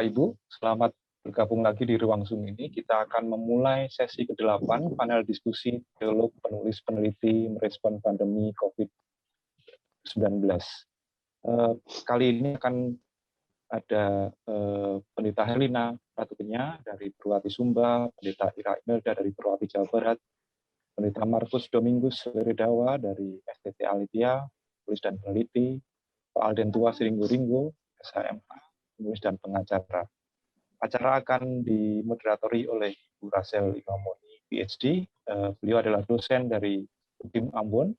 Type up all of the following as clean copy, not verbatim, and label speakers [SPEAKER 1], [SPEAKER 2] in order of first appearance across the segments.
[SPEAKER 1] Bapak Ibu, selamat bergabung lagi di ruang Zoom ini. Kita akan memulai sesi ke-8 panel diskusi teolog penulis peneliti merespon pandemi COVID-19. Kali ini akan ada Pendeta Herlina Ratukenya dari Perwati Sumba, Pendeta Ira Imelda dari Perwati Jawa Barat, Pendeta Markus Domingus Leredawa dari STT Alitia, penulis dan peneliti, Pak Alden Tua Siringgo-Ringgo, SHMK, penulis dan pengacara. Acara akan dimoderatori oleh Ibu Rachel Imamoni, PhD. Beliau adalah dosen dari UTIM Ambon,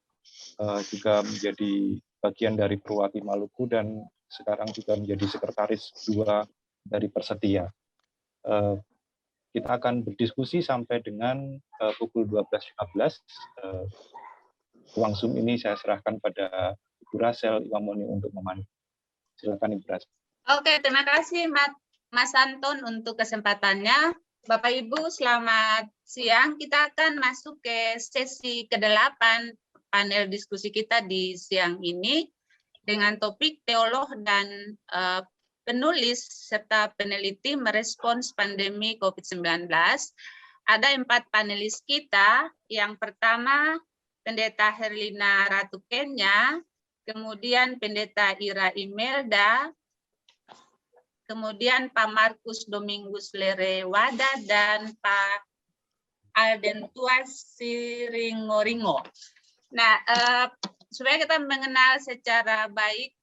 [SPEAKER 1] juga menjadi bagian dari Perwati Maluku dan sekarang juga menjadi sekretaris 2 dari Persetia. Kita akan berdiskusi sampai dengan pukul 12.15. Ruang Zoom ini saya serahkan pada Ibu Rachel Imamoni untuk memandu. Silakan Ibu Rachel.
[SPEAKER 2] Oke, terima kasih Mas Anton untuk kesempatannya. Bapak Ibu, selamat siang. Kita akan masuk ke sesi ke-8 panel diskusi kita di siang ini dengan topik teolog dan penulis serta peneliti merespons pandemi COVID-19. Ada 4 panelis kita. Yang pertama, Pendeta Herlina Ratukenya, kemudian Pendeta Ira Imelda, kemudian Pak Markus Domingus Lerewada, dan Pak Alden Tua Siringgo-Ringgo. Nah, supaya kita mengenal secara baik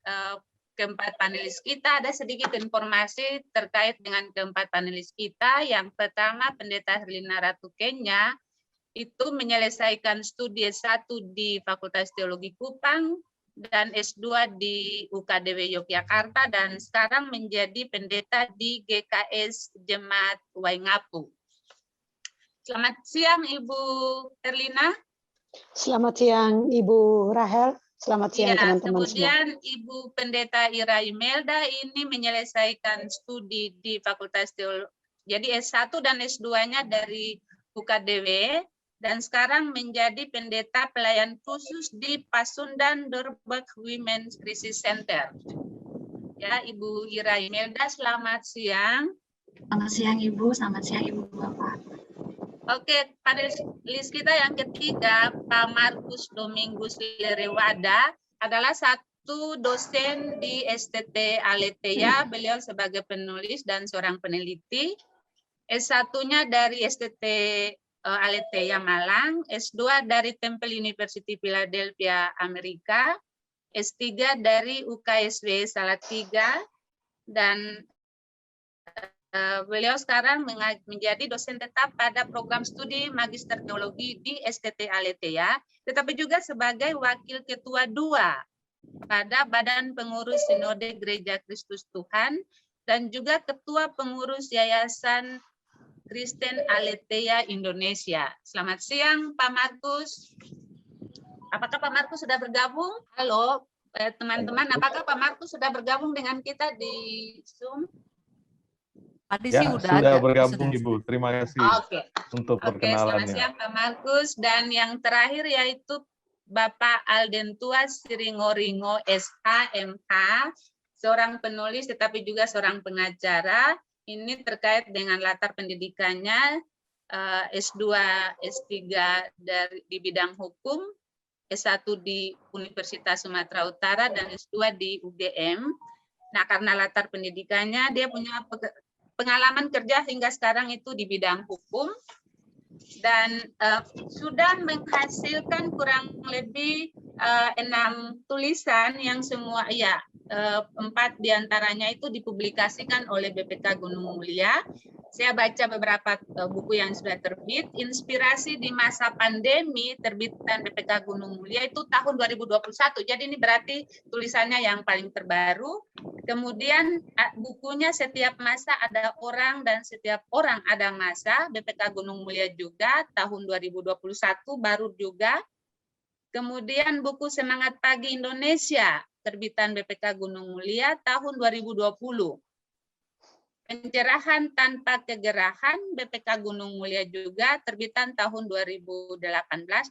[SPEAKER 2] keempat panelis kita, ada sedikit informasi terkait dengan keempat panelis kita. Yang pertama, Pendeta Herlina Ratukenya itu menyelesaikan studi S1 di Fakultas Teologi Kupang dan S2 di UKDW Yogyakarta, dan sekarang menjadi pendeta di GKS Jemaat Waingapu. Selamat siang Ibu Herlina.
[SPEAKER 3] Selamat siang Ibu Rahel. Selamat siang teman-teman semua.
[SPEAKER 2] Kemudian Ibu Pendeta Ira Imelda ini menyelesaikan studi di Fakultas Teologi, jadi S1 dan S2-nya dari UKDW, dan sekarang menjadi pendeta pelayan khusus di Pasundan Dorburg Women's Crisis Center. Ya, Ibu Ira Imelda, selamat siang.
[SPEAKER 4] Selamat siang Ibu, selamat siang Ibu Bapak.
[SPEAKER 2] Oke, panelis kita yang ketiga, Pak Markus Domingus Lerewada, adalah satu dosen di STT Aletheia. Beliau sebagai penulis dan seorang peneliti. S1-nya dari STT Aletheia Malang, S2 dari Temple University Philadelphia, Amerika, S3 dari UKSW Salatiga, dan beliau sekarang menjadi dosen tetap pada program studi Magister Teologi di STT Aletheia, tetapi juga sebagai wakil ketua 2 pada Badan Pengurus Sinode Gereja Kristus Tuhan, dan juga ketua pengurus Yayasan Kristen Aletheia Indonesia. Selamat siang Pak Markus. Apakah Pak Markus sudah bergabung? Halo teman-teman, apakah Pak Markus sudah bergabung dengan kita di Zoom?
[SPEAKER 5] Tadi
[SPEAKER 1] Ya,
[SPEAKER 5] sih
[SPEAKER 1] sudah
[SPEAKER 5] ada.
[SPEAKER 1] bergabung Ibu. Terima kasih untuk perkenalannya.
[SPEAKER 2] Selamat siang Pak Markus. Dan yang terakhir yaitu Bapak Alden Tua Siringgo-Ringgo SHMK, seorang penulis tetapi juga seorang pengacara. Ini terkait dengan latar pendidikannya, S2, S3 di bidang hukum, S1 di Universitas Sumatera Utara, dan S2 di UGM. Nah, karena latar pendidikannya, dia punya pengalaman kerja hingga sekarang itu di bidang hukum, dan sudah menghasilkan kurang lebih 6 tulisan yang semua 4 diantaranya itu dipublikasikan oleh BPK Gunung Mulia. Saya baca beberapa buku yang sudah terbit. Inspirasi di masa pandemi, terbitan BPK Gunung Mulia itu tahun 2021. Jadi ini berarti tulisannya yang paling terbaru. Kemudian bukunya Setiap Masa Ada Orang dan Setiap Orang Ada Masa, BPK Gunung Mulia juga, tahun 2021 baru juga. Kemudian buku Semangat Pagi Indonesia, terbitan BPK Gunung Mulia, tahun 2020. Pencerahan Tanpa Kegerahan, BPK Gunung Mulia juga, terbitan tahun 2018,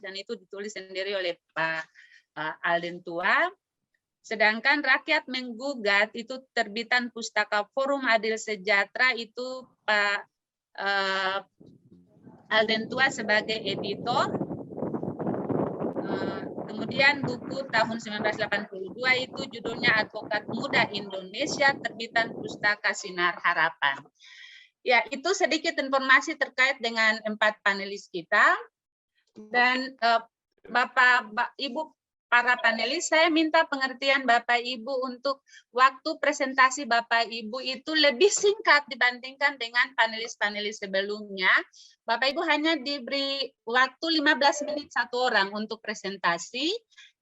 [SPEAKER 2] dan itu ditulis sendiri oleh Pak Alden Tua. Sedangkan rakyat menggugat itu terbitan Pustaka Forum Adil Sejahtera itu Pak Aldentua sebagai editor. Kemudian buku tahun 1982 itu judulnya Advokat Muda Indonesia, terbitan Pustaka Sinar Harapan. Ya, itu sedikit informasi terkait dengan 4 panelis kita. Dan Ibu para panelis, saya minta pengertian Bapak Ibu untuk waktu presentasi Bapak Ibu itu lebih singkat dibandingkan dengan panelis-panelis sebelumnya. Bapak Ibu hanya diberi waktu 15 menit satu orang untuk presentasi,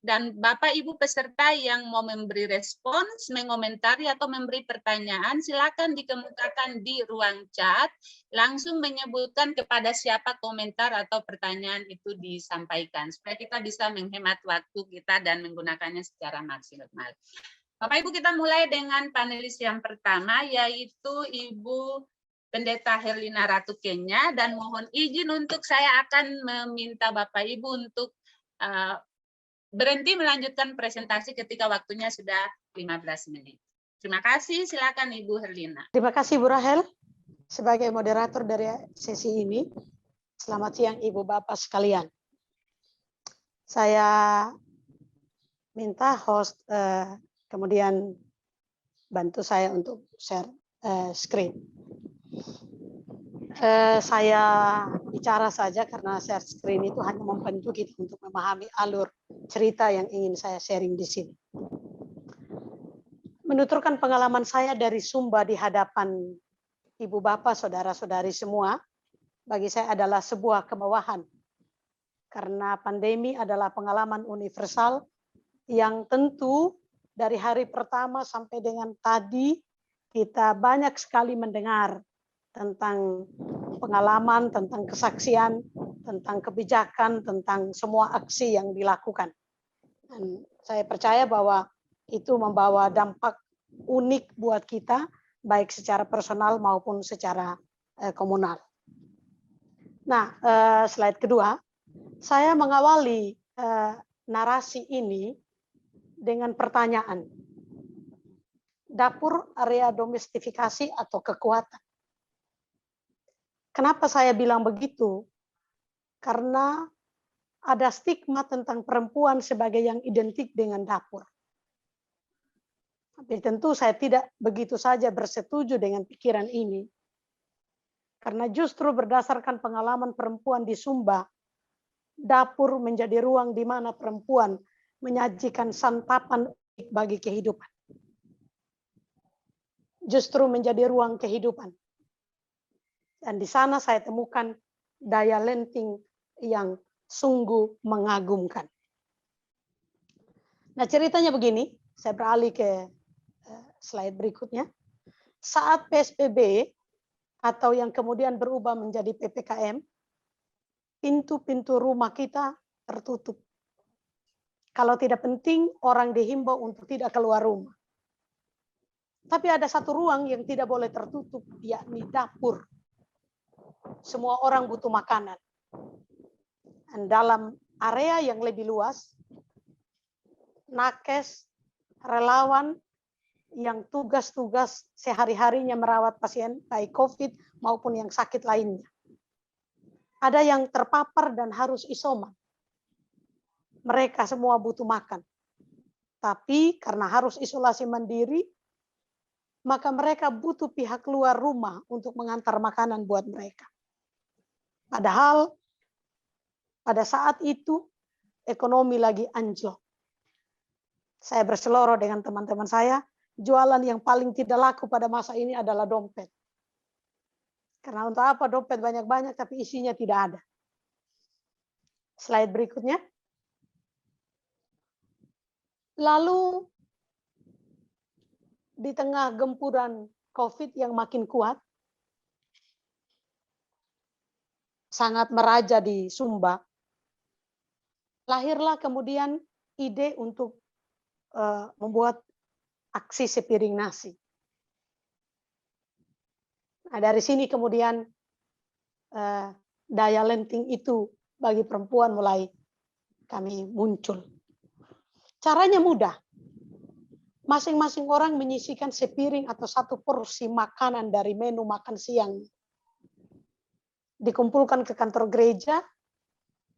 [SPEAKER 2] dan Bapak Ibu peserta yang mau memberi respons, mengomentari atau memberi pertanyaan, silakan dikemukakan di ruang chat, langsung menyebutkan kepada siapa komentar atau pertanyaan itu disampaikan, supaya kita bisa menghemat waktu kita dan menggunakannya secara maksimal. Bapak Ibu, kita mulai dengan panelis yang pertama, yaitu Ibu Pendeta Herlina Ratu Kenya, dan mohon izin untuk saya akan meminta Bapak Ibu untuk berhenti melanjutkan presentasi ketika waktunya sudah 15 menit. Terima kasih, silakan Ibu Herlina.
[SPEAKER 3] Terima kasih Bu Rahel sebagai moderator dari sesi ini. Selamat siang Ibu Bapak sekalian. Saya minta host kemudian bantu saya untuk share screen. Saya bicara saja karena share screen itu hanya membantu kita untuk memahami alur cerita yang ingin saya sharing di sini. Menuturkan pengalaman saya dari Sumba di hadapan Ibu Bapak, Saudara-saudari semua, bagi saya adalah sebuah kemewahan. Karena pandemi adalah pengalaman universal yang tentu dari hari pertama sampai dengan tadi kita banyak sekali mendengar tentang pengalaman, tentang kesaksian, tentang kebijakan, tentang semua aksi yang dilakukan. Dan saya percaya bahwa itu membawa dampak unik buat kita, baik secara personal maupun secara komunal. Nah, slide kedua, saya mengawali narasi ini dengan pertanyaan. Dapur area domestifikasi atau kekuatan. Kenapa saya bilang begitu? Karena ada stigma tentang perempuan sebagai yang identik dengan dapur. Tapi tentu saya tidak begitu saja bersetuju dengan pikiran ini. Karena justru berdasarkan pengalaman perempuan di Sumba, dapur menjadi ruang di mana perempuan menyajikan santapan bagi kehidupan. Justru menjadi ruang kehidupan. Dan di sana saya temukan daya lenting yang sungguh mengagumkan. Nah, ceritanya begini, saya beralih ke slide berikutnya. Saat PSBB atau yang kemudian berubah menjadi PPKM, pintu-pintu rumah kita tertutup. Kalau tidak penting, orang dihimbau untuk tidak keluar rumah. Tapi ada satu ruang yang tidak boleh tertutup, yakni dapur. Semua orang butuh makanan. Dan dalam area yang lebih luas, nakes, relawan yang tugas-tugas sehari-harinya merawat pasien baik COVID maupun yang sakit lainnya. Ada yang terpapar dan harus isoman. Mereka semua butuh makan. Tapi karena harus isolasi mandiri, maka mereka butuh pihak luar rumah untuk mengantar makanan buat mereka. Padahal pada saat itu ekonomi lagi anjlok. Saya berseloroh dengan teman-teman saya, jualan yang paling tidak laku pada masa ini adalah dompet. Karena untuk apa dompet banyak-banyak tapi isinya tidak ada. Slide berikutnya. Lalu di tengah gempuran COVID yang makin kuat, sangat meraja di Sumba, lahirlah kemudian ide untuk membuat aksi sepiring nasi. Nah, dari sini kemudian daya lenting itu bagi perempuan mulai kami muncul. Caranya mudah. masing-masing orang menyisihkan sepiring atau satu porsi makanan dari menu makan siang. Dikumpulkan ke kantor gereja,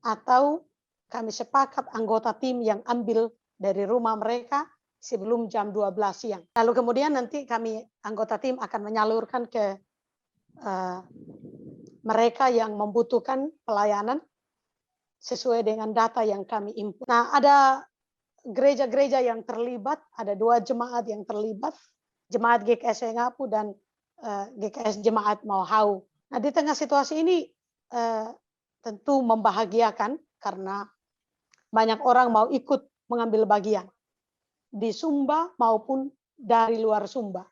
[SPEAKER 3] atau kami sepakat anggota tim yang ambil dari rumah mereka sebelum jam 12 siang. Lalu kemudian nanti kami anggota tim akan menyalurkan ke mereka yang membutuhkan pelayanan sesuai dengan data yang kami input. Nah, ada gereja-gereja yang terlibat, ada 2 jemaat yang terlibat, jemaat GKS Sengapu dan GKS Jemaat Mauhau. Nah, di tengah situasi ini tentu membahagiakan karena banyak orang mau ikut mengambil bagian di Sumba maupun dari luar Sumba.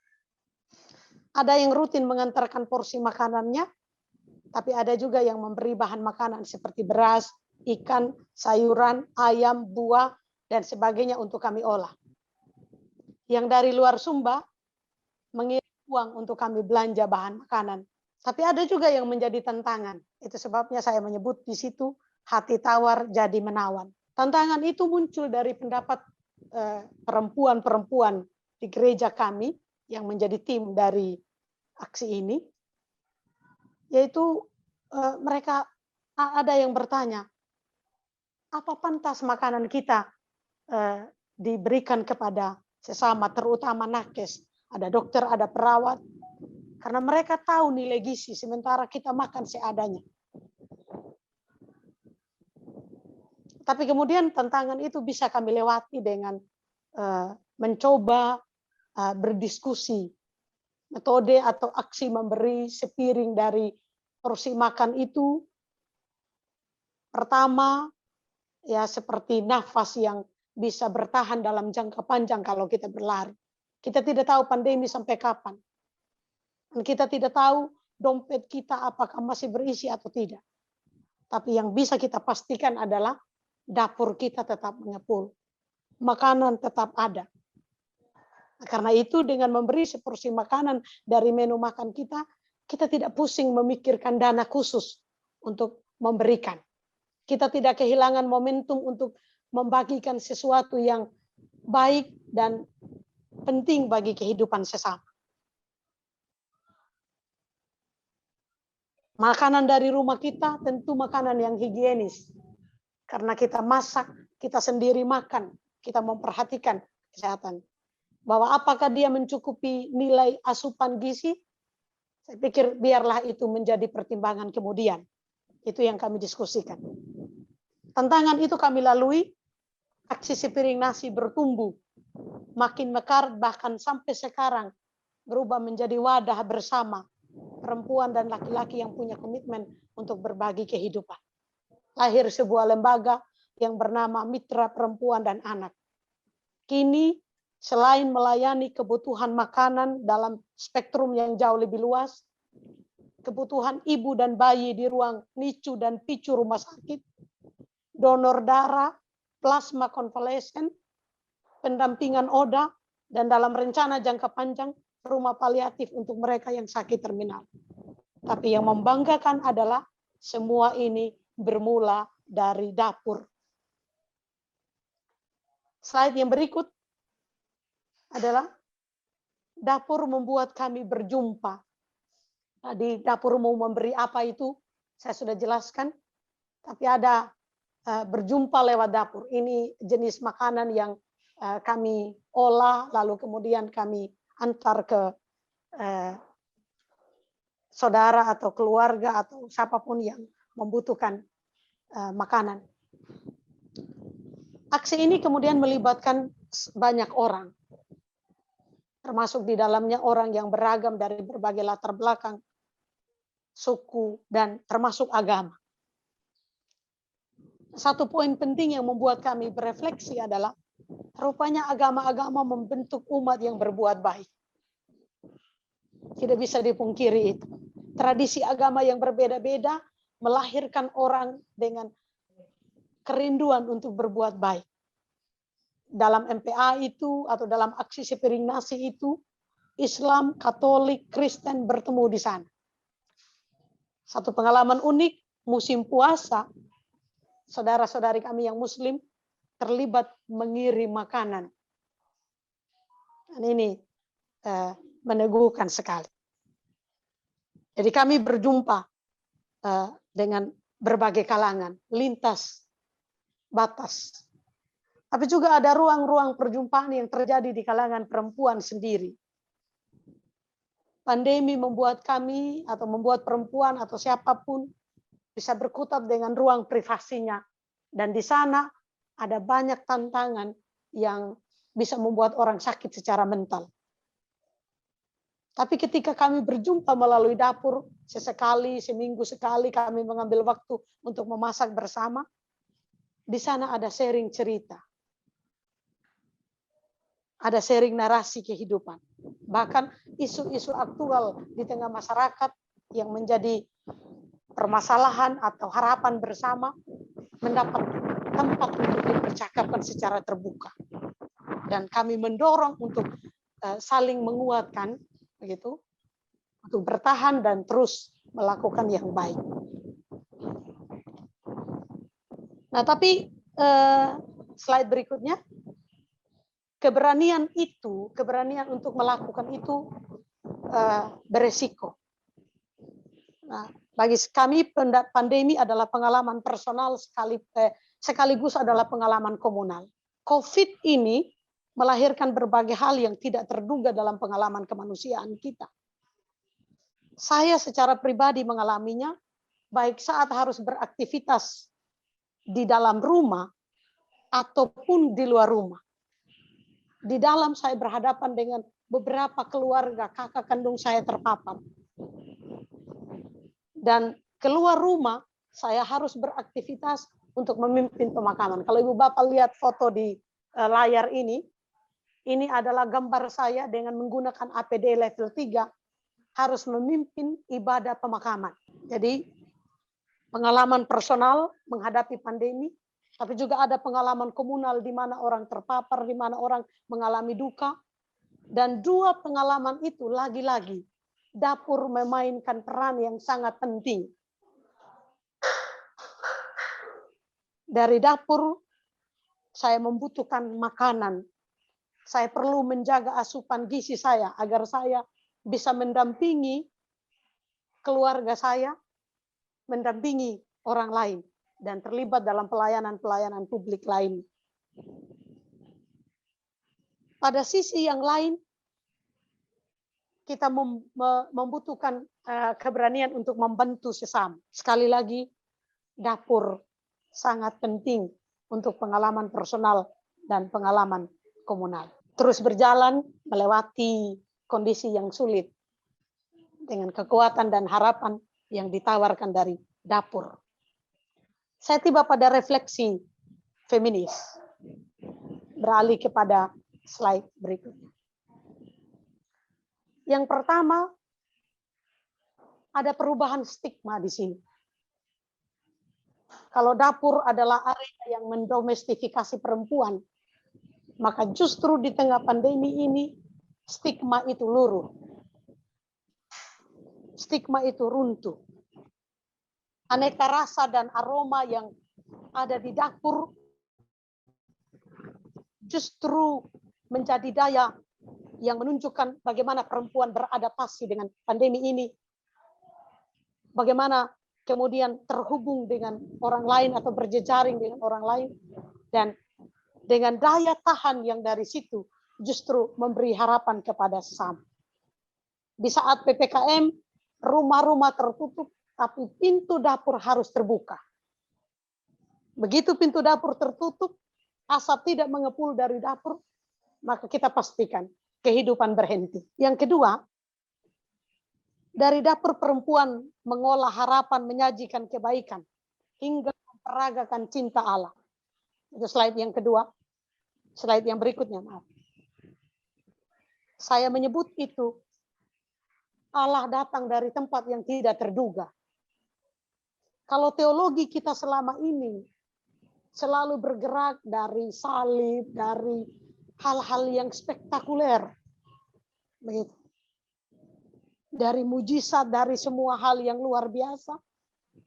[SPEAKER 3] Ada yang rutin mengantarkan porsi makanannya, tapi ada juga yang memberi bahan makanan seperti beras, ikan, sayuran, ayam, buah, dan sebagainya untuk kami olah. Yang dari luar Sumba mengirim uang untuk kami belanja bahan makanan. Tapi ada juga yang menjadi tantangan. Itu sebabnya saya menyebut di situ hati tawar jadi menawan. Tantangan itu muncul dari pendapat perempuan-perempuan di gereja kami yang menjadi tim dari aksi ini, yaitu mereka ada yang bertanya, apa pantas makanan kita diberikan kepada sesama, terutama nakes, ada dokter, ada perawat, karena mereka tahu nilai gizi, sementara kita makan seadanya. Tapi kemudian tantangan itu bisa kami lewati dengan mencoba berdiskusi. Metode atau aksi memberi sepiring dari porsi makan itu, pertama, ya seperti nafas yang bisa bertahan dalam jangka panjang kalau kita berlari. Kita tidak tahu pandemi sampai kapan. Dan kita tidak tahu dompet kita apakah masih berisi atau tidak. Tapi yang bisa kita pastikan adalah dapur kita tetap mengepul. Makanan tetap ada. Karena itu dengan memberi seporsi makanan dari menu makan kita, kita tidak pusing memikirkan dana khusus untuk memberikan. Kita tidak kehilangan momentum untuk membagikan sesuatu yang baik dan penting bagi kehidupan sesama. Makanan dari rumah kita tentu makanan yang higienis. Karena kita masak, kita sendiri makan, kita memperhatikan kesehatan. Bahwa apakah dia mencukupi nilai asupan gizi? Saya pikir biarlah itu menjadi pertimbangan kemudian. Itu yang kami diskusikan. Tantangan itu kami lalui, aksi sepiring nasi bertumbuh. Makin mekar, bahkan sampai sekarang berubah menjadi wadah bersama. Perempuan dan laki-laki yang punya komitmen untuk berbagi kehidupan. Lahir sebuah lembaga yang bernama Mitra Perempuan dan Anak. Kini selain melayani kebutuhan makanan dalam spektrum yang jauh lebih luas, kebutuhan ibu dan bayi di ruang NICU dan PICU rumah sakit, donor darah, plasma konvalesen, pendampingan ODA, dan dalam rencana jangka panjang rumah paliatif untuk mereka yang sakit terminal. Tapi yang membanggakan adalah semua ini bermula dari dapur. Slide yang berikut adalah dapur membuat kami berjumpa. Tadi dapur mau memberi apa itu, saya sudah jelaskan. Tapi ada berjumpa lewat dapur. Ini jenis makanan yang kami olah, lalu kemudian kami antar ke saudara atau keluarga atau siapapun yang membutuhkan makanan. Aksi ini kemudian melibatkan banyak orang, termasuk di dalamnya orang yang beragam dari berbagai latar belakang, suku, dan termasuk agama. Satu poin penting yang membuat kami berefleksi adalah rupanya agama-agama membentuk umat yang berbuat baik. Tidak bisa dipungkiri itu. Tradisi agama yang berbeda-beda melahirkan orang dengan kerinduan untuk berbuat baik. Dalam MPA itu atau dalam aksi sepiring nasi itu, Islam, Katolik, Kristen bertemu di sana. Satu pengalaman unik, musim puasa, saudara-saudari kami yang Muslim terlibat mengirim makanan. Dan ini meneguhkan sekali. Jadi kami berjumpa dengan berbagai kalangan, lintas batas. Tapi juga ada ruang-ruang perjumpaan yang terjadi di kalangan perempuan sendiri. Pandemi membuat kami atau membuat perempuan atau siapapun bisa berkutat dengan ruang privasinya. Dan di sana ada banyak tantangan yang bisa membuat orang sakit secara mental. Tapi ketika kami berjumpa melalui dapur, sesekali, seminggu sekali kami mengambil waktu untuk memasak bersama, di sana ada sharing cerita. Ada sharing narasi kehidupan. Bahkan isu-isu aktual di tengah masyarakat yang menjadi permasalahan atau harapan bersama mendapat tempat untuk dipercakapkan secara terbuka. Dan kami mendorong untuk saling menguatkan, begitu, untuk bertahan dan terus melakukan yang baik. Nah, tapi slide berikutnya, keberanian untuk melakukan itu beresiko. Nah, bagi kami pandemi adalah pengalaman personal sekaligus adalah pengalaman komunal. COVID ini melahirkan berbagai hal yang tidak terduga dalam pengalaman kemanusiaan kita. Saya secara pribadi mengalaminya, baik saat harus beraktivitas di dalam rumah ataupun di luar rumah. Di dalam saya berhadapan dengan beberapa keluarga, kakak kandung saya terpapar. Dan keluar rumah, saya harus beraktivitas untuk memimpin pemakaman. Kalau Ibu Bapak lihat foto di layar ini adalah gambar saya dengan menggunakan APD level 3, harus memimpin ibadah pemakaman. Jadi, pengalaman personal menghadapi pandemi, tapi juga ada pengalaman komunal di mana orang terpapar, di mana orang mengalami duka. Dan dua pengalaman itu lagi-lagi dapur memainkan peran yang sangat penting. Dari dapur saya membutuhkan makanan. Saya perlu menjaga asupan gizi saya agar saya bisa mendampingi keluarga saya, mendampingi orang lain, dan terlibat dalam pelayanan-pelayanan publik lain. Pada sisi yang lain, kita membutuhkan keberanian untuk membantu sesama. Sekali lagi, dapur sangat penting untuk pengalaman personal dan pengalaman komunal. Terus berjalan melewati kondisi yang sulit dengan kekuatan dan harapan yang ditawarkan dari dapur. Saya tiba pada refleksi feminis. Beralih kepada slide berikutnya. Yang pertama, ada perubahan stigma di sini. Kalau dapur adalah area yang mendomestifikasi perempuan, maka justru di tengah pandemi ini, stigma itu luruh. Stigma itu runtuh. Aneka rasa dan aroma yang ada di dapur justru menjadi daya yang menunjukkan bagaimana perempuan beradaptasi dengan pandemi ini. Bagaimana kemudian terhubung dengan orang lain atau berjejaring dengan orang lain. Dan dengan daya tahan yang dari situ justru memberi harapan kepada sesama. Di saat PPKM, rumah-rumah tertutup, tapi pintu dapur harus terbuka. Begitu pintu dapur tertutup, asap tidak mengepul dari dapur, maka kita pastikan kehidupan berhenti. Yang kedua, dari dapur perempuan mengolah harapan, menyajikan kebaikan, hingga memperagakan cinta Allah. Itu slide yang kedua. Slide yang berikutnya, maaf. Saya menyebut itu Allah datang dari tempat yang tidak terduga. Kalau teologi kita selama ini selalu bergerak dari salib, dari hal-hal yang spektakuler, begitu, dari mujizat, dari semua hal yang luar biasa,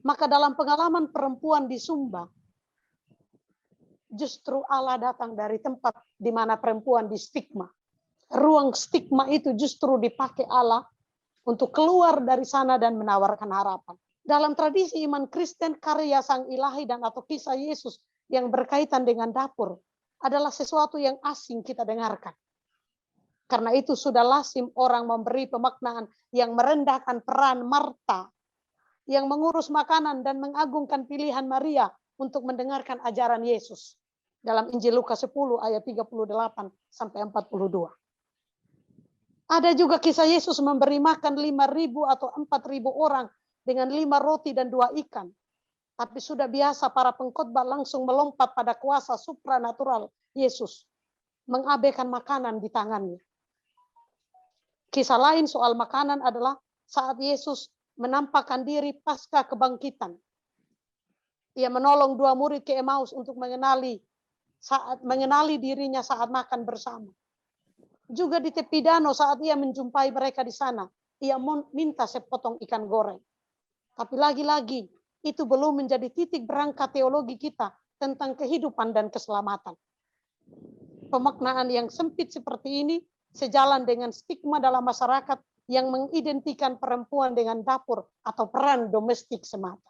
[SPEAKER 3] maka dalam pengalaman perempuan di Sumba, justru Allah datang dari tempat di mana perempuan di stigma. ruang stigma itu justru dipakai Allah untuk keluar dari sana dan menawarkan harapan. Dalam tradisi iman Kristen, karya Sang Ilahi dan atau kisah Yesus yang berkaitan dengan dapur adalah sesuatu yang asing kita dengarkan. Karena itu sudah lazim orang memberi pemaknaan yang merendahkan peran Marta yang mengurus makanan dan mengagungkan pilihan Maria untuk mendengarkan ajaran Yesus. Dalam Injil Lukas 10 ayat 38 sampai 42. Ada juga kisah Yesus memberi makan 5.000 atau 4.000 orang dengan 5 roti dan 2 ikan. Tapi sudah biasa para pengkhotbah langsung melompat pada kuasa supranatural Yesus, mengabaikan makanan di tangannya. Kisah lain soal makanan adalah saat Yesus menampakkan diri pasca kebangkitan. Ia menolong 2 murid ke Emmaus untuk mengenali dirinya saat makan bersama. Juga di tepi danau saat ia menjumpai mereka di sana, ia minta sepotong ikan goreng. Tapi lagi-lagi itu belum menjadi titik berangkat teologi kita tentang kehidupan dan keselamatan. Pemaknaan yang sempit seperti ini sejalan dengan stigma dalam masyarakat yang mengidentikan perempuan dengan dapur atau peran domestik semata.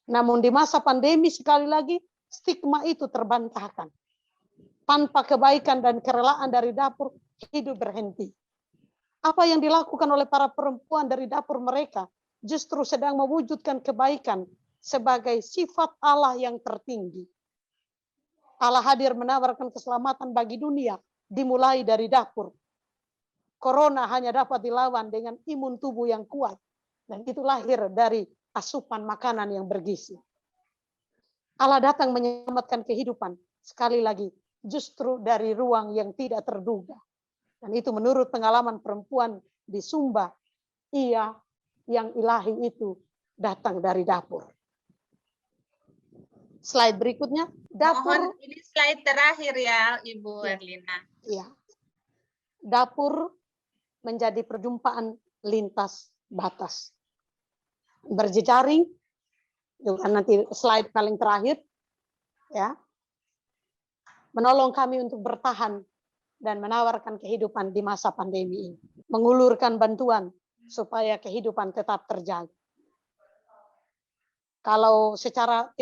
[SPEAKER 3] Namun di masa pandemi sekali lagi stigma itu terbantahkan. Tanpa kebaikan dan kerelaan dari dapur, hidup berhenti. Apa yang dilakukan oleh para perempuan dari dapur mereka justru sedang mewujudkan kebaikan sebagai sifat Allah yang tertinggi. Allah hadir menawarkan keselamatan bagi dunia, dimulai dari dapur. Corona hanya dapat dilawan dengan imun tubuh yang kuat, dan itu lahir dari asupan makanan yang bergizi. Allah datang menyelamatkan kehidupan, sekali lagi, justru dari ruang yang tidak terduga. Dan itu menurut pengalaman perempuan di Sumba, ia yang ilahi itu datang dari dapur. Slide berikutnya, dapur.
[SPEAKER 2] Mohon ini slide terakhir ya, Ibu Erlina.
[SPEAKER 3] Ya. Dapur menjadi perjumpaan lintas batas. Berjejaring, juga nanti slide paling terakhir, ya. Menolong kami untuk bertahan dan menawarkan kehidupan di masa pandemi ini. Mengulurkan bantuan supaya kehidupan tetap terjaga. Kalau secara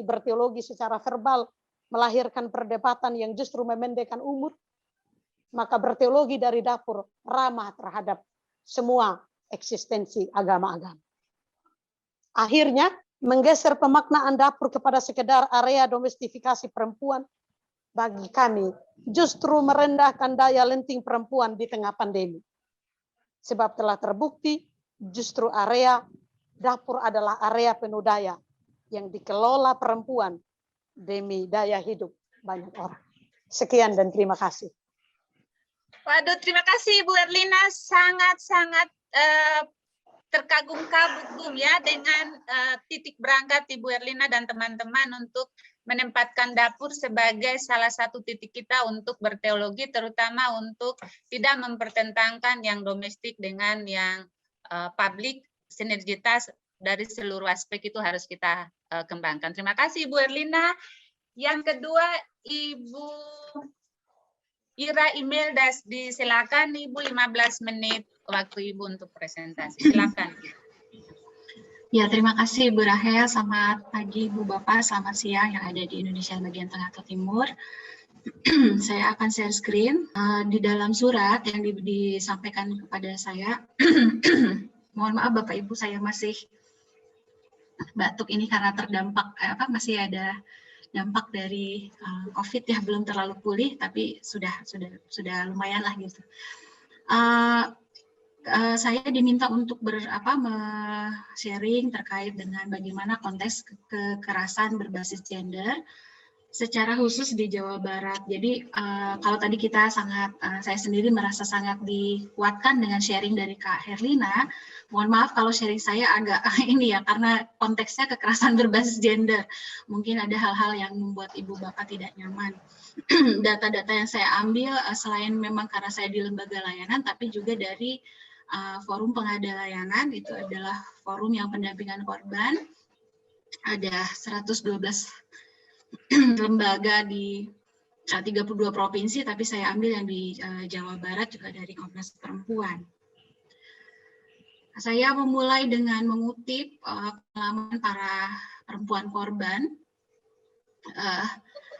[SPEAKER 3] berteologi secara verbal melahirkan perdebatan yang justru memendekkan umur, maka berteologi dari dapur ramah terhadap semua eksistensi agama-agama. Akhirnya menggeser pemaknaan dapur kepada sekedar area domestifikasi perempuan bagi kami justru merendahkan daya lenting perempuan di tengah pandemi. Sebab telah terbukti justru area dapur adalah area penuh daya yang dikelola perempuan demi daya hidup banyak orang. Sekian dan terima kasih.
[SPEAKER 2] Waduh, terima kasih Ibu Erlina, sangat-sangat terkagum-kagum ya dengan titik berangkat Ibu Erlina dan teman-teman untuk menempatkan dapur sebagai salah satu titik kita untuk berteologi, terutama untuk tidak mempertentangkan yang domestik dengan yang publik. Sinergitas dari seluruh aspek itu harus kita kembangkan. Terima kasih Ibu Erlina. Yang kedua Ibu Ira Imeldas, silakan Ibu, 15 menit waktu Ibu untuk presentasi. Silakan.
[SPEAKER 4] Ya, terima kasih Ibu Rahel. Selamat pagi Ibu Bapak, selamat siang yang ada di Indonesia bagian tengah atau timur. Saya akan share screen. Di dalam surat yang disampaikan kepada saya, mohon maaf Bapak Ibu, saya masih batuk ini karena terdampak masih ada dampak dari COVID ya, belum terlalu pulih tapi sudah lumayan lah gitu. Saya diminta untuk sharing terkait dengan bagaimana konteks kekerasan berbasis gender secara khusus di Jawa Barat. Jadi kalau tadi kita saya sendiri merasa sangat dikuatkan dengan sharing dari Kak Herlina. Mohon maaf kalau sharing saya agak ini ya, karena konteksnya kekerasan berbasis gender. Mungkin ada hal-hal yang membuat Ibu Bapak tidak nyaman. Data-data yang saya ambil selain memang karena saya di lembaga layanan, tapi juga dari forum pengada layanan, itu adalah forum yang pendampingan korban. Ada 112 lembaga di 32 provinsi, tapi saya ambil yang di Jawa Barat juga dari Komnas Perempuan. Saya memulai dengan mengutip pengalaman para perempuan korban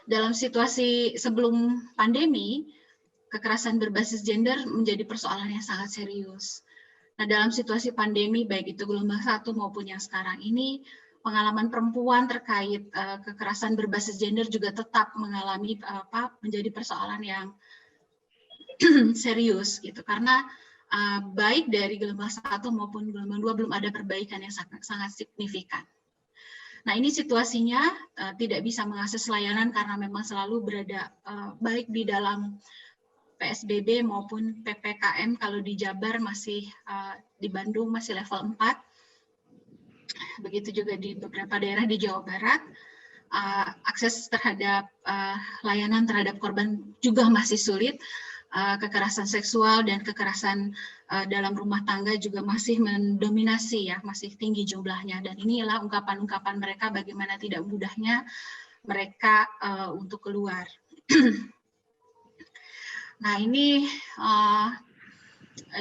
[SPEAKER 4] dalam situasi sebelum pandemi. Kekerasan berbasis gender menjadi persoalan yang sangat serius. Nah, dalam situasi pandemi, baik itu gelombang 1 maupun yang sekarang ini, pengalaman perempuan terkait kekerasan berbasis gender juga tetap mengalami menjadi persoalan yang serius gitu, karena baik dari gelombang 1 maupun gelombang 2 belum ada perbaikan yang sangat signifikan. Nah, ini situasinya tidak bisa mengakses layanan karena memang selalu berada baik di dalam PSBB maupun PPKM. Kalau di Jabar masih, di Bandung masih level 4. Begitu juga di beberapa daerah di Jawa Barat. Akses terhadap layanan terhadap korban juga masih sulit. Kekerasan seksual dan kekerasan dalam rumah tangga juga masih mendominasi ya, masih tinggi jumlahnya. Dan inilah ungkapan-ungkapan mereka bagaimana tidak mudahnya mereka untuk keluar. Nah, ini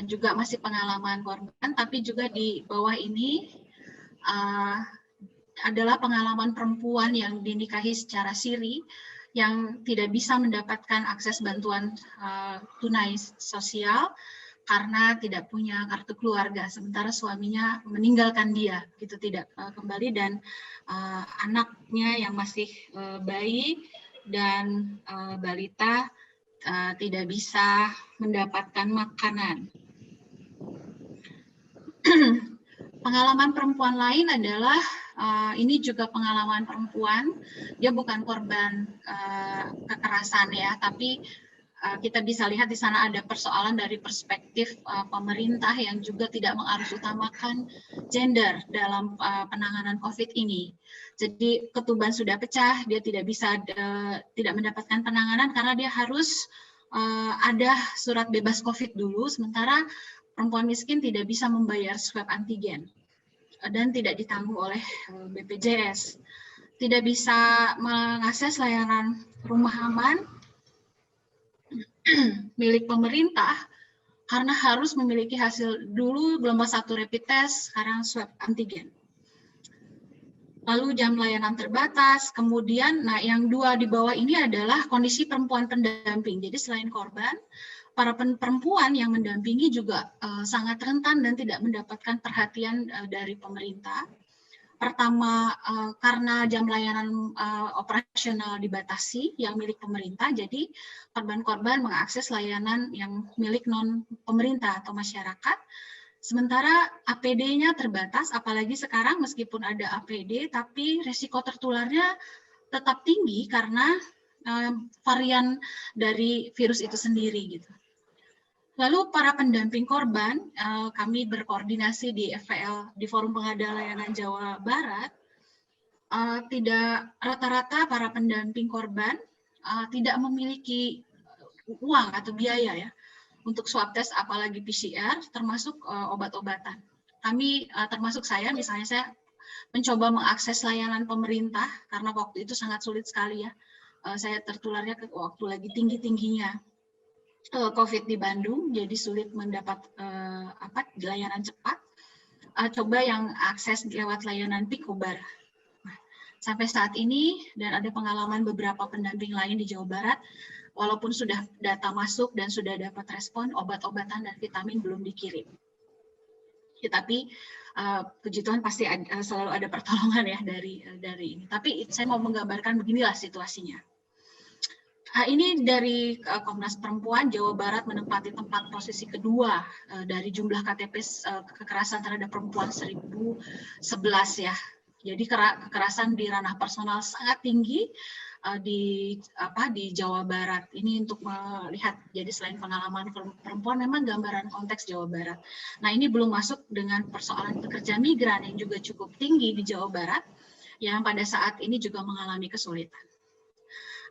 [SPEAKER 4] juga masih pengalaman korban, tapi juga di bawah ini adalah pengalaman perempuan yang dinikahi secara siri, yang tidak bisa mendapatkan akses bantuan tunai sosial karena tidak punya kartu keluarga, sementara suaminya meninggalkan dia, gitu, tidak kembali, dan anaknya yang masih bayi dan balita tidak bisa mendapatkan makanan. Pengalaman perempuan lain adalah, ini juga pengalaman perempuan, dia bukan korban kekerasan ya, tapi kita bisa lihat di sana ada persoalan dari perspektif pemerintah yang juga tidak mengarusutamakan gender dalam penanganan COVID ini. Jadi ketuban sudah pecah, dia tidak bisa tidak mendapatkan penanganan karena dia harus ada surat bebas COVID dulu, sementara perempuan miskin tidak bisa membayar swab antigen dan tidak ditanggung oleh BPJS. Tidak bisa mengakses layanan rumah aman milik pemerintah karena harus memiliki hasil dulu gelombang 1 rapid test, sekarang swab antigen. Lalu jam layanan terbatas, kemudian nah yang 2 di bawah ini adalah kondisi perempuan pendamping. Jadi selain korban, para perempuan yang mendampingi juga sangat rentan dan tidak mendapatkan perhatian dari pemerintah. Pertama, karena jam layanan operasional dibatasi yang milik pemerintah, jadi korban-korban mengakses layanan yang milik non-pemerintah atau masyarakat. Sementara APD-nya terbatas, apalagi sekarang meskipun ada APD, tapi risiko tertularnya tetap tinggi karena varian dari virus itu sendiri gitu. Lalu para pendamping korban, kami berkoordinasi di FPL, di Forum Pengadaan Layanan Jawa Barat, tidak rata-rata para pendamping korban tidak memiliki uang atau biaya ya untuk swab test, apalagi PCR, termasuk obat-obatan. Kami, termasuk saya, misalnya saya mencoba mengakses layanan pemerintah karena waktu itu sangat sulit sekali ya. Saya tertularnya waktu lagi tinggi-tingginya COVID di Bandung, jadi sulit mendapat layanan cepat. Coba yang akses lewat layanan Picobar. Nah, sampai saat ini, dan ada pengalaman beberapa pendamping lain di Jawa Barat, walaupun sudah data masuk dan sudah dapat respon, obat-obatan dan vitamin belum dikirim. Ya, tapi puji Tuhan pasti selalu ada pertolongan ya dari ini. Tapi saya mau menggambarkan beginilah situasinya. Ini dari Komnas Perempuan, Jawa Barat menempati tempat posisi kedua dari jumlah KTP kekerasan terhadap perempuan 1011 ya. Jadi kekerasan di ranah personal sangat tinggi di Jawa Barat. Ini untuk melihat, jadi selain pengalaman perempuan, memang gambaran konteks Jawa Barat. Nah, ini belum masuk dengan persoalan pekerja migran yang juga cukup tinggi di Jawa Barat, yang pada saat ini juga mengalami kesulitan.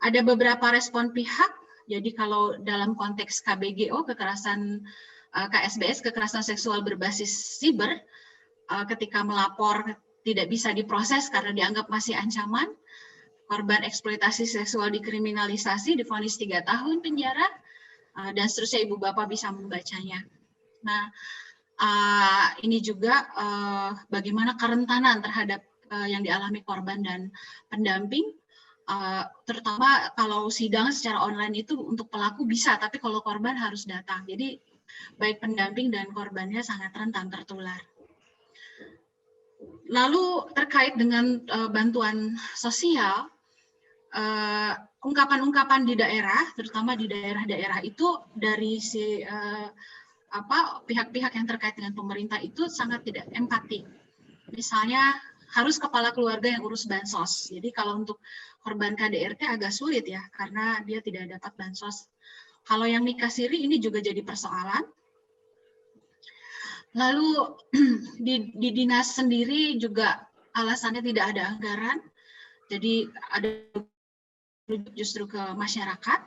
[SPEAKER 4] Ada beberapa respon pihak, jadi kalau dalam konteks KBGO, kekerasan KSBS, kekerasan seksual berbasis siber, ketika melapor tidak bisa diproses karena dianggap masih ancaman, korban eksploitasi seksual dikriminalisasi, divonis 3 tahun penjara, dan seterusnya Ibu Bapak bisa membacanya. Nah, ini juga bagaimana kerentanan terhadap yang dialami korban dan pendamping, terutama kalau sidang secara online itu untuk pelaku bisa, tapi kalau korban harus datang. Jadi baik pendamping dan korbannya sangat rentan tertular. Lalu terkait dengan bantuan sosial, ungkapan-ungkapan di daerah, terutama di daerah-daerah itu dari pihak-pihak yang terkait dengan pemerintah itu sangat tidak empati. Misalnya harus kepala keluarga yang urus bansos. Jadi kalau untuk korban KDRT agak sulit ya, karena dia tidak dapat bansos. Kalau yang nikah siri ini juga jadi persoalan. Lalu di dinas sendiri juga alasannya tidak ada anggaran, jadi ada justru ke masyarakat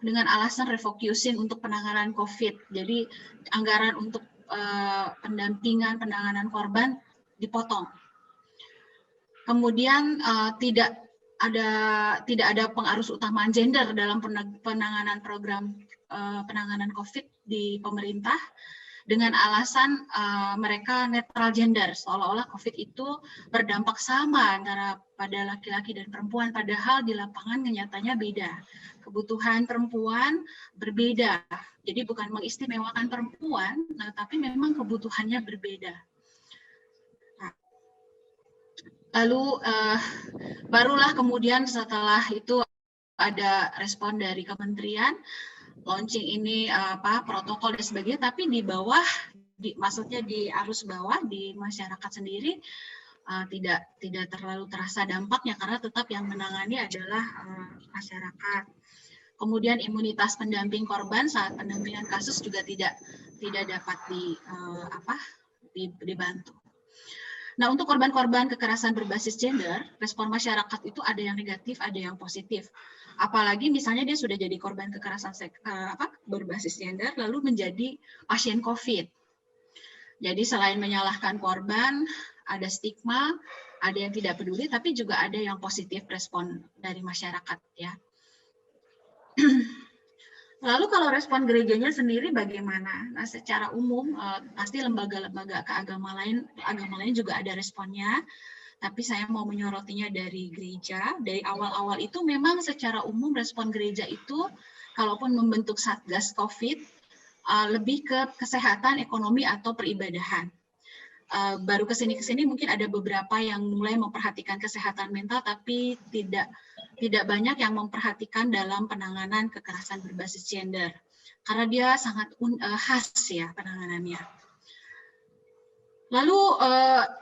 [SPEAKER 4] dengan alasan refocusing untuk penanganan COVID. Jadi anggaran untuk pendampingan, penanganan korban dipotong. Kemudian tidak ada pengarus utamaan gender dalam penanganan program penanganan COVID di pemerintah, dengan alasan mereka netral gender, seolah-olah COVID itu berdampak sama antara pada laki-laki dan perempuan, padahal di lapangan kenyataannya beda. Kebutuhan perempuan berbeda, jadi bukan mengistimewakan perempuan, tapi memang kebutuhannya berbeda. Nah, lalu barulah kemudian setelah itu ada respon dari kementerian, launching ini protokol dan sebagainya, tapi di bawah, maksudnya di arus bawah di masyarakat sendiri tidak terlalu terasa dampaknya karena tetap yang menangani adalah masyarakat. Kemudian imunitas pendamping korban saat pendampingan kasus juga tidak dapat dibantu. Nah, untuk korban-korban kekerasan berbasis gender, respon masyarakat itu ada yang negatif, ada yang positif. Apalagi misalnya dia sudah jadi korban kekerasan berbasis gender, lalu menjadi pasien COVID. Jadi selain menyalahkan korban, ada stigma, ada yang tidak peduli, tapi juga ada yang positif respon dari masyarakat, ya. Lalu kalau respon gerejanya sendiri bagaimana? Nah, secara umum pasti lembaga-lembaga keagama lain juga ada responnya, tapi saya mau menyorotinya dari gereja. Dari awal-awal itu memang secara umum respon gereja itu, kalaupun membentuk Satgas COVID, lebih ke kesehatan, ekonomi, atau peribadahan. Baru kesini mungkin ada beberapa yang mulai memperhatikan kesehatan mental, tapi tidak banyak yang memperhatikan dalam penanganan kekerasan berbasis gender, karena dia sangat khas ya penanganannya. Lalu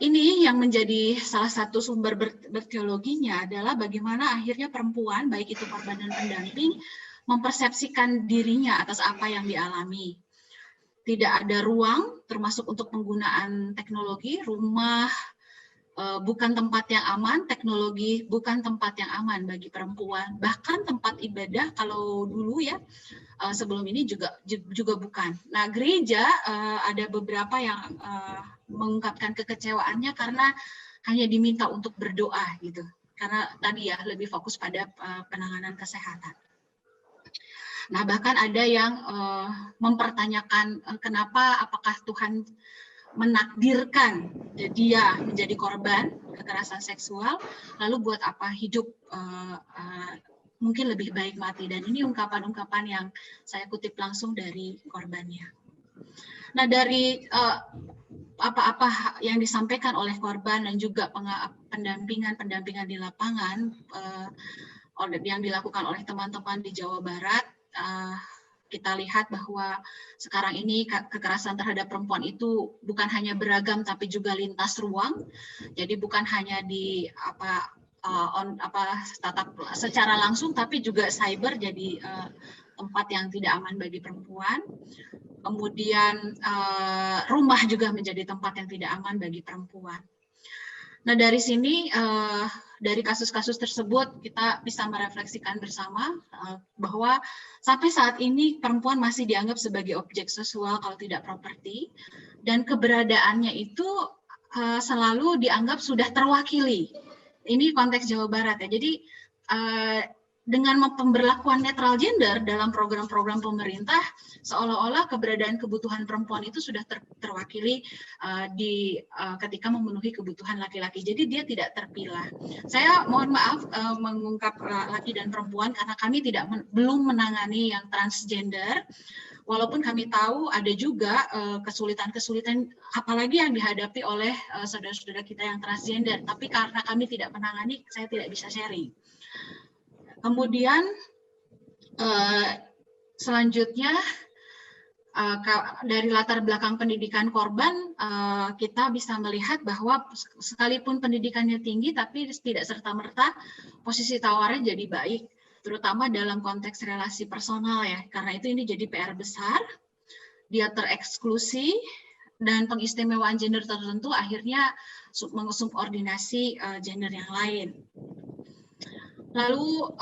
[SPEAKER 4] ini yang menjadi salah satu sumber berteologinya adalah bagaimana akhirnya perempuan, baik itu korban dan pendamping, mempersepsikan dirinya atas apa yang dialami. Tidak ada ruang, termasuk untuk penggunaan teknologi, rumah bukan tempat yang aman, teknologi bukan tempat yang aman bagi perempuan. Bahkan tempat ibadah kalau dulu ya, sebelum ini juga bukan. Nah, gereja ada beberapa yang mengungkapkan kekecewaannya karena hanya diminta untuk berdoa gitu. Karena tadi ya lebih fokus pada penanganan kesehatan. Nah, bahkan ada yang mempertanyakan kenapa, apakah Tuhan menakdirkan dia menjadi korban kekerasan seksual, lalu buat apa hidup, mungkin lebih baik mati. Dan ini ungkapan-ungkapan yang saya kutip langsung dari korbannya. Nah, dari apa-apa yang disampaikan oleh korban dan juga pendampingan di lapangan yang dilakukan oleh teman-teman di Jawa Barat, kita lihat bahwa sekarang ini kekerasan terhadap perempuan itu bukan hanya beragam tapi juga lintas ruang. Jadi bukan hanya di tatap secara langsung, tapi juga cyber jadi tempat yang tidak aman bagi perempuan. Kemudian rumah juga menjadi tempat yang tidak aman bagi perempuan. Nah, dari sini, dari kasus-kasus tersebut, kita bisa merefleksikan bersama bahwa sampai saat ini perempuan masih dianggap sebagai objek seksual kalau tidak properti, dan keberadaannya itu selalu dianggap sudah terwakili. ini konteks Jawa Barat ya. Jadi dengan pemberlakuan netral gender dalam program-program pemerintah, seolah-olah keberadaan kebutuhan perempuan itu sudah terwakili ketika memenuhi kebutuhan laki-laki. Jadi dia tidak terpilah. Saya mohon maaf mengungkap laki dan perempuan karena kami belum menangani yang transgender. Walaupun kami tahu ada juga kesulitan-kesulitan apalagi yang dihadapi oleh saudara-saudara kita yang transgender, tapi karena kami tidak menangani, saya tidak bisa sharing. Kemudian selanjutnya dari latar belakang pendidikan korban, kita bisa melihat bahwa sekalipun pendidikannya tinggi, tapi tidak serta-merta posisi tawarnya jadi baik, terutama dalam konteks relasi personal ya. Karena itu ini jadi PR besar, dia tereksklusi, dan pengistimewaan gender tertentu akhirnya mensubordinasi gender yang lain. Lalu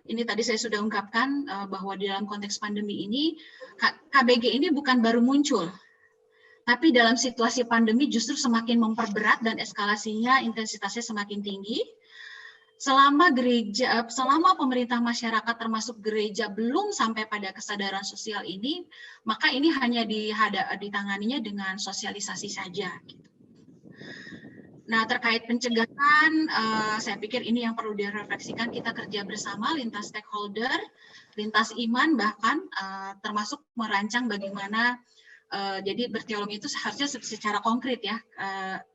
[SPEAKER 4] ini tadi saya sudah ungkapkan bahwa di dalam konteks pandemi ini KBG ini bukan baru muncul, tapi dalam situasi pandemi justru semakin memperberat dan eskalasinya intensitasnya semakin tinggi. Selama pemerintah masyarakat termasuk gereja belum sampai pada kesadaran sosial ini, maka ini hanya ditanganinya dengan sosialisasi saja. Nah, terkait pencegahan, saya pikir ini yang perlu direfleksikan. Kita kerja bersama lintas stakeholder, lintas iman, bahkan termasuk merancang bagaimana jadi berteologi itu seharusnya secara konkret ya,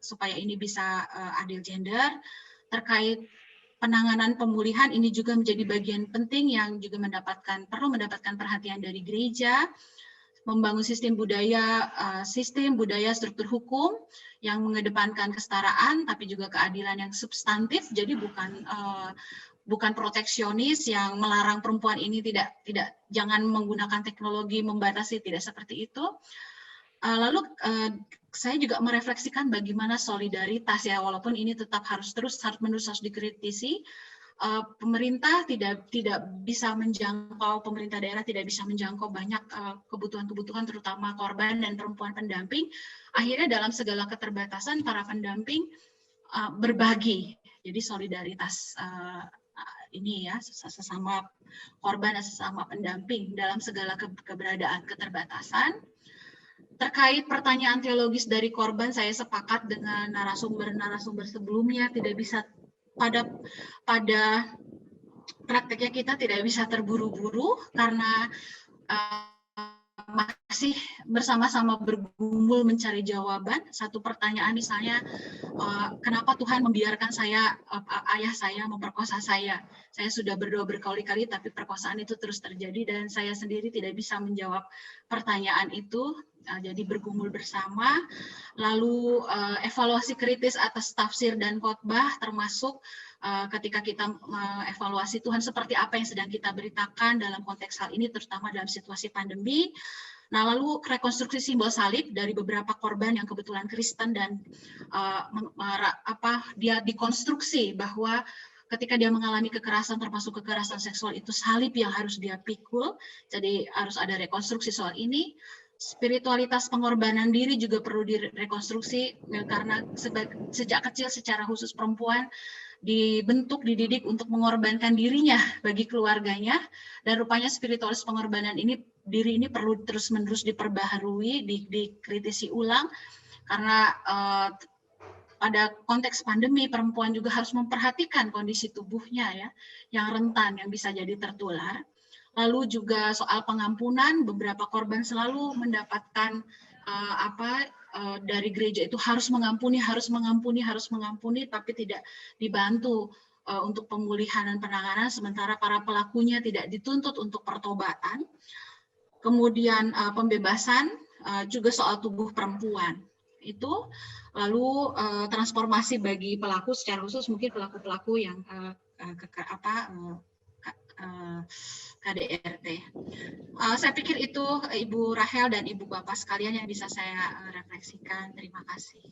[SPEAKER 4] supaya ini bisa adil gender. Terkait penanganan pemulihan, ini juga menjadi bagian penting yang juga perlu mendapatkan perhatian dari gereja. Membangun sistem budaya struktur hukum yang mengedepankan kesetaraan tapi juga keadilan yang substantif. Jadi bukan proteksionis yang melarang perempuan ini jangan menggunakan teknologi membatasi, tidak seperti itu. Lalu saya juga merefleksikan bagaimana solidaritas ya, walaupun ini tetap harus menerus dikritisi. Pemerintah tidak bisa menjangkau, pemerintah daerah tidak bisa menjangkau banyak kebutuhan-kebutuhan terutama korban dan perempuan pendamping. Akhirnya dalam segala keterbatasan para pendamping berbagi. Jadi solidaritas ini ya, sesama korban dan sesama pendamping dalam segala keberadaan keterbatasan. Terkait pertanyaan teologis dari korban, saya sepakat dengan narasumber sebelumnya, tidak bisa pada prakteknya kita tidak bisa terburu-buru karena masih bersama-sama bergumul mencari jawaban. Satu pertanyaan misalnya, kenapa Tuhan membiarkan ayah saya memperkosa saya? Saya sudah berdoa berkali-kali tapi perkosaan itu terus terjadi dan saya sendiri tidak bisa menjawab pertanyaan itu. Jadi bergumul bersama, lalu evaluasi kritis atas tafsir dan khotbah, termasuk ketika kita evaluasi Tuhan seperti apa yang sedang kita beritakan dalam konteks hal ini, terutama dalam situasi pandemi. Nah, lalu rekonstruksi simbol salib dari beberapa korban yang kebetulan Kristen dan dia dikonstruksi bahwa ketika dia mengalami kekerasan, termasuk kekerasan seksual, itu salib yang harus dia pikul. Jadi harus ada rekonstruksi soal ini. Spiritualitas pengorbanan diri juga perlu direkonstruksi karena sejak kecil secara khusus perempuan dididik untuk mengorbankan dirinya bagi keluarganya, dan rupanya spiritualis pengorbanan diri ini perlu terus-menerus diperbaharui, dikritisi ulang karena pada konteks pandemi perempuan juga harus memperhatikan kondisi tubuhnya ya yang rentan yang bisa jadi tertular. Lalu juga soal pengampunan, beberapa korban selalu mendapatkan dari gereja itu harus mengampuni, tapi tidak dibantu untuk pemulihan dan penanganan, sementara para pelakunya tidak dituntut untuk pertobatan. Kemudian pembebasan juga soal tubuh perempuan itu, lalu transformasi bagi pelaku secara khusus mungkin pelaku-pelaku yang KDRT. Saya pikir itu Ibu Rahel dan Ibu Bapak sekalian yang bisa saya refleksikan. Terima kasih.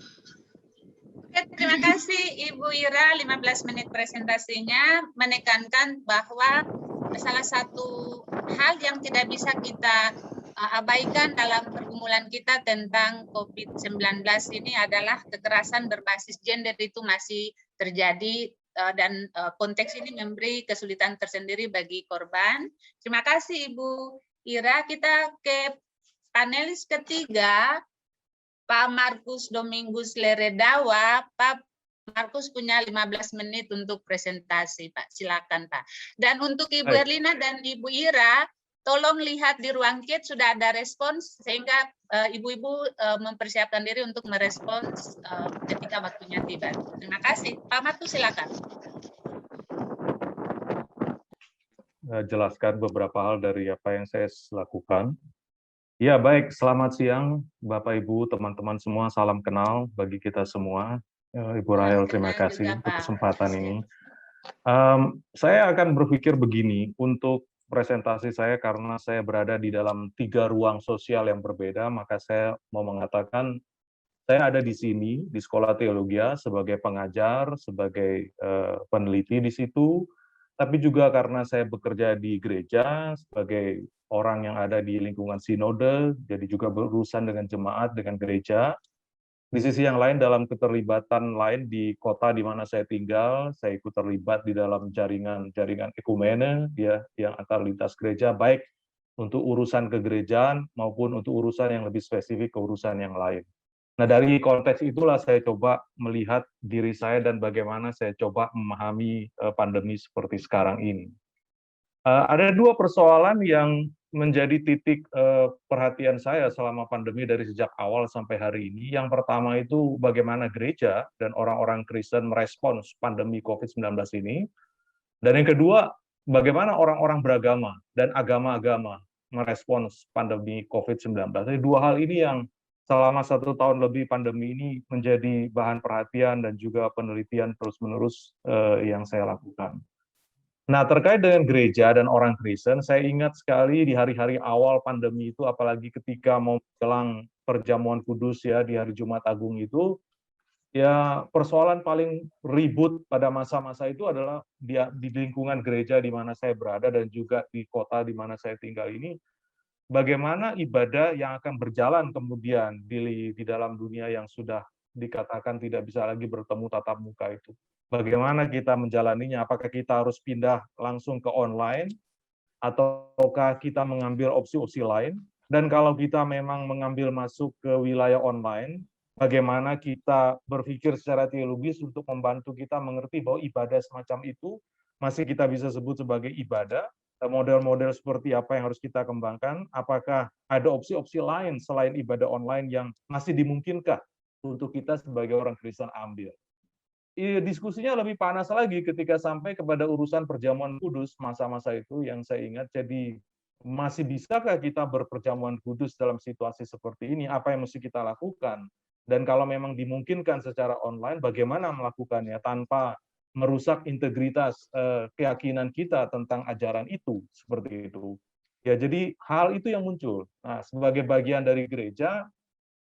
[SPEAKER 2] Oke, terima kasih Ibu Ira, 15 menit presentasinya menekankan bahwa salah satu hal yang tidak bisa kita abaikan dalam pergumulan kita tentang COVID-19 ini adalah kekerasan berbasis gender itu masih terjadi dan konteks ini memberi kesulitan tersendiri bagi korban. Terima kasih Ibu Ira. Kita ke panelis ketiga, Pak Markus Domingus Leredawa. Pak Markus punya 15 menit untuk presentasi, Pak. Silakan, Pak. Dan untuk Ibu Erlina dan Ibu Ira, tolong lihat di ruang chat sudah ada respons, sehingga ibu-ibu mempersiapkan diri untuk merespons ketika waktunya tiba. Terima kasih. Pak Markus, silakan.
[SPEAKER 1] Jelaskan beberapa hal dari apa yang saya lakukan. Ya, baik. Selamat siang, Bapak, Ibu, teman-teman semua. Salam kenal bagi kita semua. Ibu Rahel, terima kasih untuk kesempatan ini. Saya akan berpikir begini, untuk presentasi saya, karena saya berada di dalam 3 ruang sosial yang berbeda, maka saya mau mengatakan saya ada di sini, di Sekolah Teologia, sebagai pengajar, sebagai peneliti di situ, tapi juga karena saya bekerja di gereja, sebagai orang yang ada di lingkungan sinode, jadi juga berurusan dengan jemaat, dengan gereja. Di sisi yang lain, dalam keterlibatan lain di kota di mana saya tinggal, saya ikut terlibat di dalam jaringan ekumene ya, yang antar lintas gereja, baik untuk urusan kegerejaan maupun untuk urusan yang lebih spesifik ke urusan yang lain. Nah, dari konteks itulah saya coba melihat diri saya dan bagaimana saya coba memahami pandemi seperti sekarang ini. Ada 2 persoalan yang menjadi titik perhatian saya selama pandemi dari sejak awal sampai hari ini. Yang pertama itu bagaimana gereja dan orang-orang Kristen merespons pandemi COVID-19 ini. Dan yang kedua, bagaimana orang-orang beragama dan agama-agama merespons pandemi COVID-19. Jadi 2 hal ini yang selama 1 tahun lebih pandemi ini menjadi bahan perhatian dan juga penelitian terus-menerus yang saya lakukan. Nah, terkait dengan gereja dan orang Kristen, saya ingat sekali di hari-hari awal pandemi itu, apalagi ketika mau menjelang perjamuan kudus ya di hari Jumat Agung itu, ya persoalan paling ribut pada masa-masa itu adalah di lingkungan gereja di mana saya berada dan juga di kota di mana saya tinggal ini, bagaimana ibadah yang akan berjalan kemudian di dalam dunia yang sudah dikatakan tidak bisa lagi bertemu tatap muka itu. Bagaimana kita menjalaninya? Apakah kita harus pindah langsung ke online, ataukah kita mengambil opsi-opsi lain? Dan kalau kita memang mengambil masuk ke wilayah online, bagaimana kita berpikir secara teologis untuk membantu kita mengerti bahwa ibadah semacam itu masih kita bisa sebut sebagai ibadah, model-model seperti apa yang harus kita kembangkan, apakah ada opsi-opsi lain selain ibadah online yang masih dimungkinkan untuk kita sebagai orang Kristen ambil. Diskusinya lebih panas lagi ketika sampai kepada urusan perjamuan kudus masa-masa itu yang saya ingat. Jadi masih bisakah kita berperjamuan kudus dalam situasi seperti ini? Apa yang mesti kita lakukan? Dan kalau memang dimungkinkan secara online, bagaimana melakukannya tanpa merusak integritas keyakinan kita tentang ajaran itu, seperti itu. Ya, jadi hal itu yang muncul. Nah, sebagai bagian dari gereja,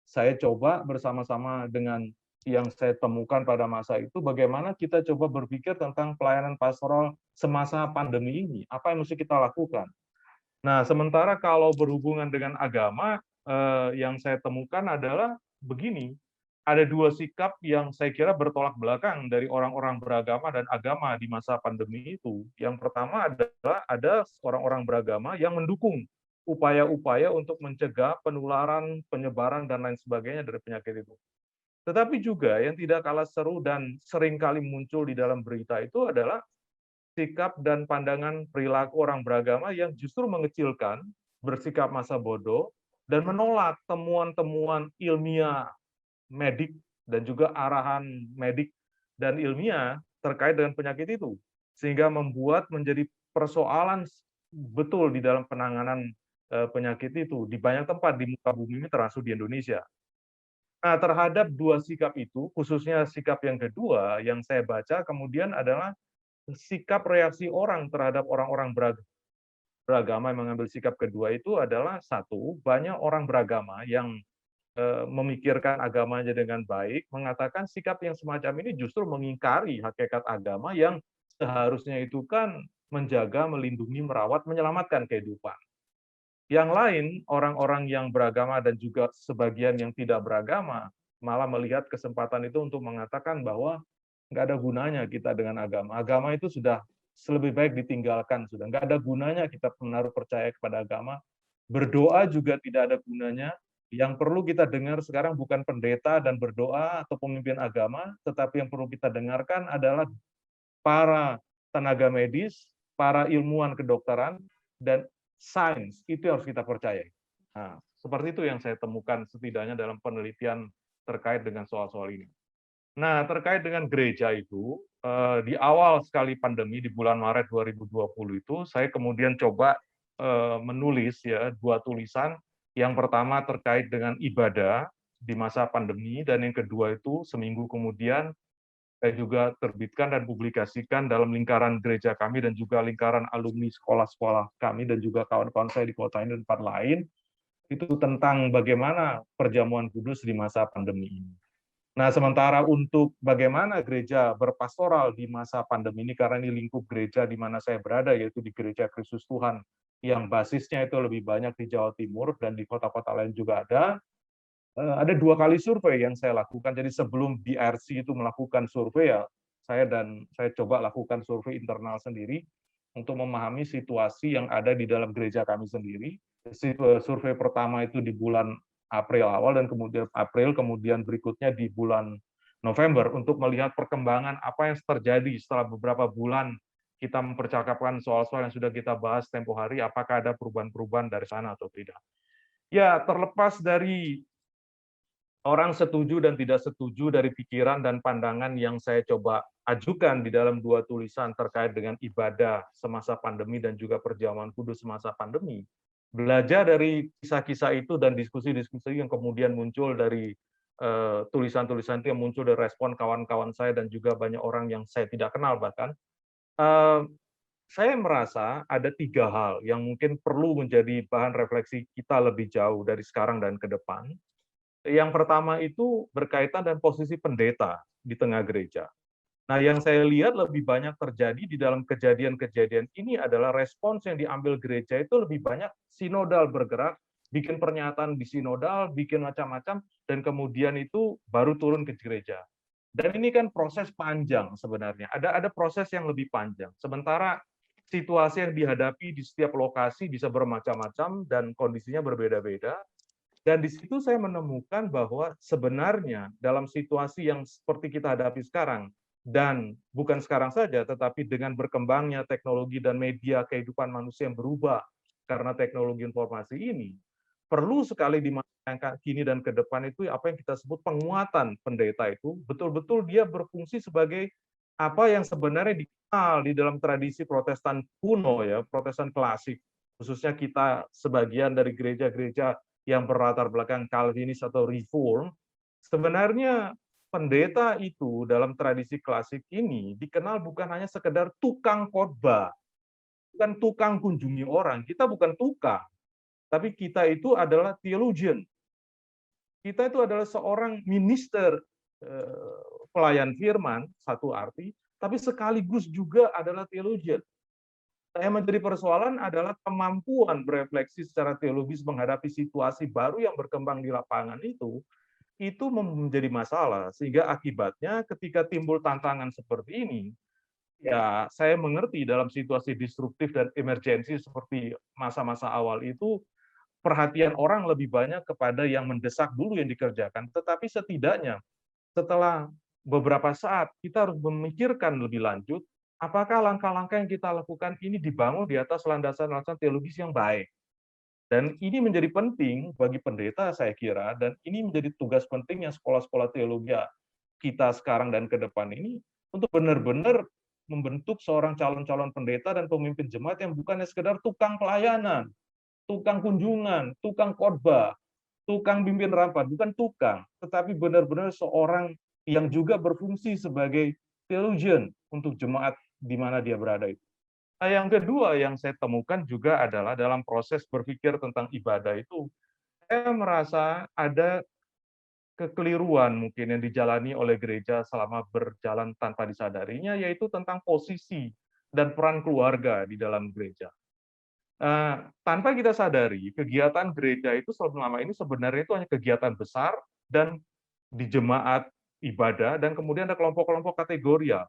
[SPEAKER 1] saya coba bersama-sama dengan yang saya temukan pada masa itu, bagaimana kita coba berpikir tentang pelayanan pastoral semasa pandemi ini, apa yang mesti kita lakukan. Nah, sementara kalau berhubungan dengan agama, yang saya temukan adalah begini, ada 2 sikap yang saya kira bertolak belakang dari orang-orang beragama dan agama di masa pandemi itu. Yang pertama adalah ada orang-orang beragama yang mendukung upaya-upaya untuk mencegah penularan, penyebaran, dan lain sebagainya dari penyakit itu. Tetapi juga yang tidak kalah seru dan seringkali muncul di dalam berita itu adalah sikap dan pandangan perilaku orang beragama yang justru mengecilkan, bersikap masa bodoh, dan menolak temuan-temuan ilmiah medik dan juga arahan medik dan ilmiah terkait dengan penyakit itu. Sehingga membuat menjadi persoalan betul di dalam penanganan penyakit itu di banyak tempat di muka bumi ini, termasuk di Indonesia. Nah, terhadap 2 sikap itu, khususnya sikap yang kedua yang saya baca kemudian adalah sikap reaksi orang terhadap orang-orang beragama yang mengambil sikap kedua itu adalah, 1, banyak orang beragama yang memikirkan agamanya dengan baik, mengatakan sikap yang semacam ini justru mengingkari hakikat agama yang seharusnya itu kan menjaga, melindungi, merawat, menyelamatkan kehidupan. Yang lain, orang-orang yang beragama dan juga sebagian yang tidak beragama, malah melihat kesempatan itu untuk mengatakan bahwa
[SPEAKER 6] nggak ada gunanya kita dengan agama. Agama itu sudah lebih baik ditinggalkan, sudah nggak ada gunanya kita menaruh percaya kepada agama. Berdoa juga tidak ada gunanya. Yang perlu kita dengar sekarang bukan pendeta dan berdoa atau pemimpin agama, tetapi yang perlu kita dengarkan adalah para tenaga medis, para ilmuwan kedokteran, dan sains. Itu yang harus kita percaya. Nah, seperti itu yang saya temukan setidaknya dalam penelitian terkait dengan soal-soal ini. Nah, terkait dengan gereja itu, di awal sekali pandemi di bulan Maret 2020 itu, saya kemudian coba menulis ya 2 tulisan. Yang pertama terkait dengan ibadah di masa pandemi, dan yang kedua itu seminggu kemudian saya juga terbitkan dan publikasikan dalam lingkaran gereja kami dan juga lingkaran alumni sekolah-sekolah kami dan juga kawan-kawan saya di kota ini dan tempat lain, itu tentang bagaimana perjamuan kudus di masa pandemi ini. Nah, sementara untuk bagaimana gereja berpastoral di masa pandemi ini, karena ini lingkup gereja di mana saya berada, yaitu di Gereja Kristus Tuhan, yang basisnya itu lebih banyak di Jawa Timur dan di kota-kota lain juga ada 2 kali survei yang saya lakukan. Jadi sebelum BRC itu melakukan survei, ya saya coba lakukan survei internal sendiri untuk memahami situasi yang ada di dalam gereja kami sendiri. Survei pertama itu di bulan April awal, dan kemudian berikutnya di bulan November untuk melihat perkembangan apa yang terjadi setelah beberapa bulan kita mempercakapkan soal-soal yang sudah kita bahas tempo hari, apakah ada perubahan-perubahan dari sana atau tidak. Ya, terlepas dari orang setuju dan tidak setuju dari pikiran dan pandangan yang saya coba ajukan di dalam 2 tulisan terkait dengan ibadah semasa pandemi dan juga perjamuan kudus semasa pandemi, belajar dari kisah-kisah itu dan diskusi-diskusi yang kemudian muncul dari tulisan-tulisan itu yang muncul dari respon kawan-kawan saya dan juga banyak orang yang saya tidak kenal bahkan, saya merasa ada 3 hal yang mungkin perlu menjadi bahan refleksi kita lebih jauh dari sekarang dan ke depan. Yang pertama itu berkaitan dengan posisi pendeta di tengah gereja. Nah, yang saya lihat lebih banyak terjadi di dalam kejadian-kejadian ini adalah respons yang diambil gereja itu lebih banyak sinodal, bergerak, bikin pernyataan di sinodal, bikin macam-macam, dan kemudian itu baru turun ke gereja. Dan ini kan proses panjang sebenarnya. Ada proses yang lebih panjang. Sementara situasi yang dihadapi di setiap lokasi bisa bermacam-macam dan kondisinya berbeda-beda. Dan di situ saya menemukan bahwa sebenarnya dalam situasi yang seperti kita hadapi sekarang, dan bukan sekarang saja, tetapi dengan berkembangnya teknologi dan media kehidupan manusia yang berubah karena teknologi informasi ini, perlu sekali di masa yang kini dan ke depan itu apa yang kita sebut penguatan pendeta itu, betul-betul dia berfungsi sebagai apa yang sebenarnya dikenal di dalam tradisi Protestan kuno, ya, Protestan klasik, khususnya kita sebagian dari gereja-gereja yang berlatar belakang Calvinis atau Reform. Sebenarnya pendeta itu dalam tradisi klasik ini dikenal bukan hanya sekedar tukang khotbah, bukan tukang kunjungi orang. Kita bukan tukang, tapi kita itu adalah theologian. Kita itu adalah seorang minister pelayan firman, satu arti, tapi sekaligus juga adalah theologian. Yang menjadi persoalan adalah kemampuan berefleksi secara teologis menghadapi situasi baru yang berkembang di lapangan itu menjadi masalah, sehingga akibatnya ketika timbul tantangan seperti ini, ya saya mengerti dalam situasi disruptif dan emergensi seperti masa-masa awal itu, perhatian orang lebih banyak kepada yang mendesak dulu yang dikerjakan, tetapi setidaknya setelah beberapa saat kita harus memikirkan lebih lanjut, apakah langkah-langkah yang kita lakukan ini dibangun di atas landasan-landasan teologis yang baik. Dan ini menjadi penting bagi pendeta, saya kira, dan ini menjadi tugas pentingnya sekolah-sekolah teologi kita sekarang dan ke depan ini, untuk benar-benar membentuk seorang calon-calon pendeta dan pemimpin jemaat yang bukannya sekedar tukang pelayanan, tukang kunjungan, tukang khotbah, tukang pimpin rapat, bukan tukang, tetapi benar-benar seorang yang juga berfungsi sebagai theologian untuk jemaat di mana dia berada itu. Nah, yang kedua yang saya temukan juga adalah dalam proses berpikir tentang ibadah itu, saya merasa ada kekeliruan mungkin yang dijalani oleh gereja selama berjalan tanpa disadarinya, yaitu tentang posisi dan peran keluarga di dalam gereja. Tanpa kita sadari, kegiatan gereja itu selama ini sebenarnya itu hanya kegiatan besar dan di jemaat ibadah, dan kemudian ada kelompok-kelompok kategorial.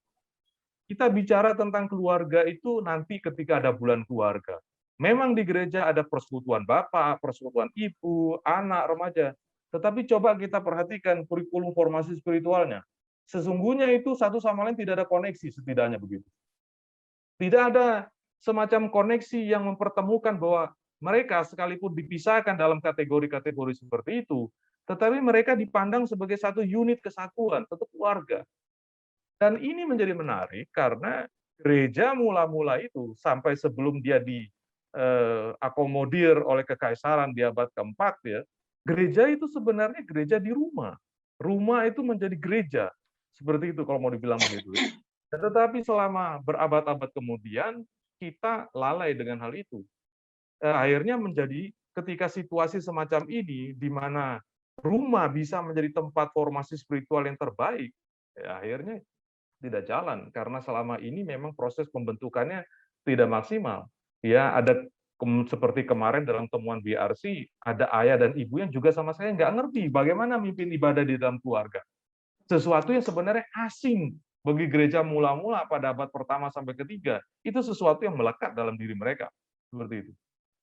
[SPEAKER 6] Kita bicara tentang keluarga itu nanti ketika ada bulan keluarga. Memang di gereja ada persekutuan bapak, persekutuan ibu, anak, remaja. Tetapi coba kita perhatikan kurikulum formasi spiritualnya. Sesungguhnya itu satu sama lain tidak ada koneksi, setidaknya begitu. Tidak ada semacam koneksi yang mempertemukan bahwa mereka sekalipun dipisahkan dalam kategori-kategori seperti itu, tetapi mereka dipandang sebagai satu unit kesatuan, satu keluarga. Dan ini menjadi menarik karena gereja mula-mula itu sampai sebelum dia diakomodir oleh kekaisaran di abad keempat, ya, gereja itu sebenarnya gereja di rumah. Rumah itu menjadi gereja. Seperti itu kalau mau dibilang begitu. Tetapi selama berabad-abad kemudian kita lalai dengan hal itu. Akhirnya menjadi ketika situasi semacam ini di mana rumah bisa menjadi tempat formasi spiritual yang terbaik, ya akhirnya tidak jalan karena selama ini memang proses pembentukannya tidak maksimal. Ya, ada seperti kemarin dalam temuan BRC, ada ayah dan ibu yang juga sama saya nggak ngerti bagaimana mimpin ibadah di dalam keluarga. Sesuatu yang sebenarnya asing bagi gereja mula-mula pada abad pertama sampai ketiga, itu sesuatu yang melekat dalam diri mereka. Seperti itu.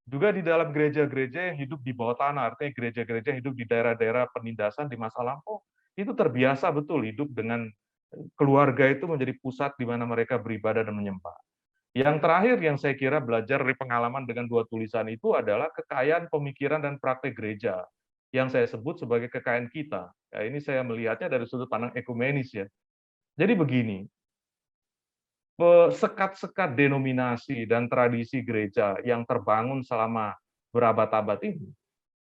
[SPEAKER 6] Juga di dalam gereja-gereja yang hidup di bawah tanah, artinya gereja-gereja hidup di daerah-daerah penindasan di masa lampau, itu terbiasa betul hidup dengan keluarga itu menjadi pusat di mana mereka beribadah dan menyembah. Yang terakhir yang saya kira belajar dari pengalaman dengan dua tulisan itu adalah kekayaan pemikiran dan praktek gereja yang saya sebut sebagai kekayaan kita. Ya, ini saya melihatnya dari sudut pandang ekumenis ya. Jadi begini, sekat-sekat denominasi dan tradisi gereja yang terbangun selama berabad-abad ini,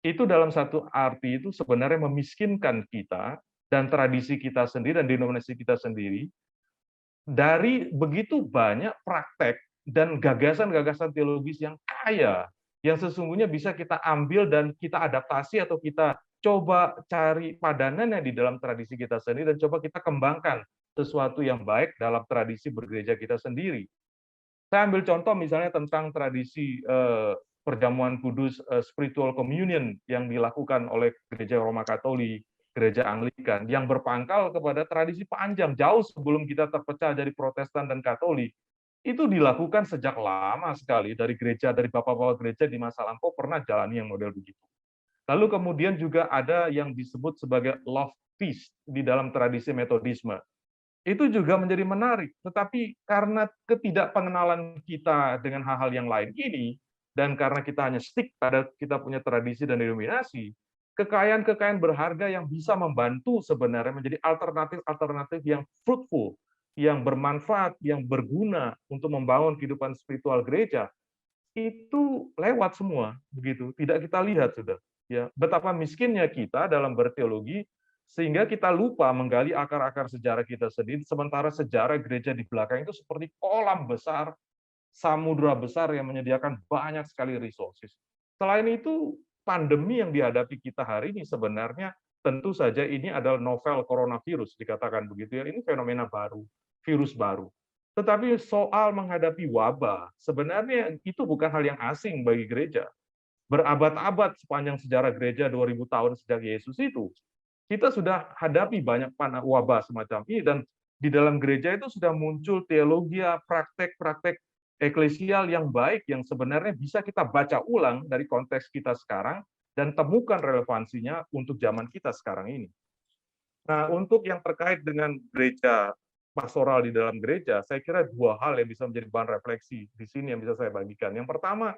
[SPEAKER 6] itu dalam satu arti itu sebenarnya memiskinkan kita dan tradisi kita sendiri dan denominasi kita sendiri dari begitu banyak praktek dan gagasan-gagasan teologis yang kaya, yang sesungguhnya bisa kita ambil dan kita adaptasi atau kita coba cari padanannya di dalam tradisi kita sendiri dan coba kita kembangkan sesuatu yang baik dalam tradisi bergereja kita sendiri. Saya ambil contoh misalnya tentang tradisi perjamuan kudus spiritual communion yang dilakukan oleh gereja Roma Katolik, gereja Anglikan, yang berpangkal kepada tradisi panjang jauh sebelum kita terpecah dari Protestan dan Katolik. Itu dilakukan sejak lama sekali dari gereja, dari bapak-bapak gereja di masa lampau pernah jalani yang model begitu. Lalu kemudian juga ada yang disebut sebagai love feast di dalam tradisi metodisme. Itu juga menjadi menarik, tetapi karena ketidakpengenalan kita dengan hal-hal yang lain ini, dan karena kita hanya stick pada kita punya tradisi dan denominasi, kekayaan-kekayaan berharga yang bisa membantu sebenarnya menjadi alternatif-alternatif yang fruitful, yang bermanfaat, yang berguna untuk membangun kehidupan spiritual gereja, itu lewat semua, begitu. Tidak kita lihat sudah. Ya, betapa miskinnya kita dalam berteologi, sehingga kita lupa menggali akar-akar sejarah kita sendiri, sementara sejarah gereja di belakang itu seperti kolam besar, samudra besar yang menyediakan banyak sekali resources. Selain itu, pandemi yang dihadapi kita hari ini sebenarnya tentu saja ini adalah novel coronavirus, dikatakan begitu ya, ini fenomena baru, virus baru. Tetapi soal menghadapi wabah, sebenarnya itu bukan hal yang asing bagi gereja. Berabad-abad sepanjang sejarah gereja 2000 tahun sejak Yesus itu, kita sudah hadapi banyak wabah semacam ini, dan di dalam gereja itu sudah muncul teologi, praktek-praktek eklesial yang baik yang sebenarnya bisa kita baca ulang dari konteks kita sekarang dan temukan relevansinya untuk zaman kita sekarang ini. Nah, untuk yang terkait dengan gereja pastoral di dalam gereja, saya kira dua hal yang bisa menjadi bahan refleksi di sini yang bisa saya bagikan. Yang pertama,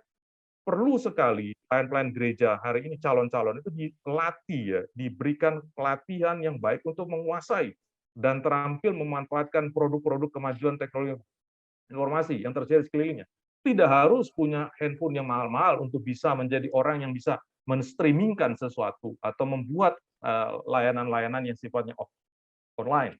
[SPEAKER 6] perlu sekali pelayan-pelayan gereja hari ini, calon-calon itu dilatih ya, diberikan pelatihan yang baik untuk menguasai dan terampil memanfaatkan produk-produk kemajuan teknologi informasi yang terjadi di sekelilingnya. Tidak harus punya handphone yang mahal-mahal untuk bisa menjadi orang yang bisa men-streamingkan sesuatu atau membuat layanan-layanan yang sifatnya online.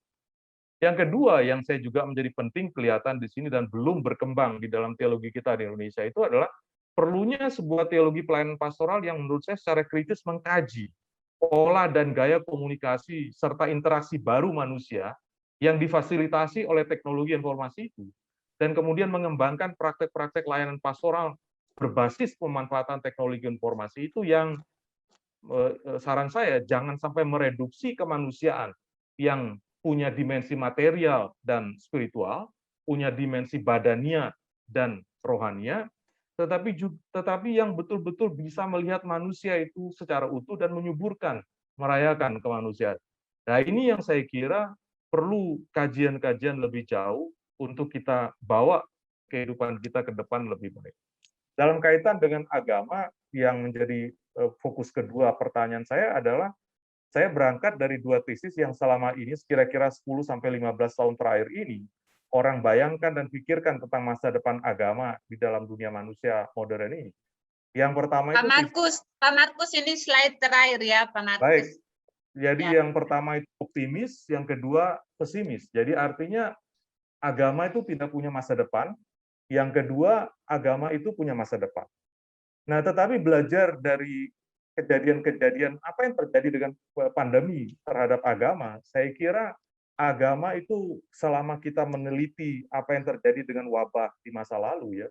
[SPEAKER 6] Yang kedua yang saya juga menjadi penting kelihatan di sini dan belum berkembang di dalam teologi kita di Indonesia itu adalah perlunya sebuah teologi pelayanan pastoral yang menurut saya secara kritis mengkaji pola dan gaya komunikasi serta interaksi baru manusia yang difasilitasi oleh teknologi informasi itu, dan kemudian mengembangkan praktek-praktek layanan pastoral berbasis pemanfaatan teknologi informasi itu yang saran saya jangan sampai mereduksi kemanusiaan yang punya dimensi material dan spiritual, punya dimensi badania dan rohania, tetapi yang betul-betul bisa melihat manusia itu secara utuh dan menyuburkan, merayakan kemanusiaan. Nah, ini yang saya kira perlu kajian-kajian lebih jauh untuk kita bawa kehidupan kita ke depan lebih baik. Dalam kaitan dengan agama, yang menjadi fokus kedua pertanyaan saya adalah, saya berangkat dari dua tesis yang selama ini, kira-kira 10-15 tahun terakhir ini, orang bayangkan dan pikirkan tentang masa depan agama di dalam dunia manusia modern ini. Yang pertama itu...
[SPEAKER 2] Pak Markus, ini slide terakhir ya, Pak Markus.
[SPEAKER 6] Baik, jadi
[SPEAKER 2] ya.
[SPEAKER 6] yang pertama itu optimis, yang kedua pesimis. Jadi artinya agama itu tidak punya masa depan, yang kedua agama itu punya masa depan. Nah, tetapi belajar dari kejadian-kejadian apa yang terjadi dengan pandemi terhadap agama, saya kira agama itu selama kita meneliti apa yang terjadi dengan wabah di masa lalu, ya,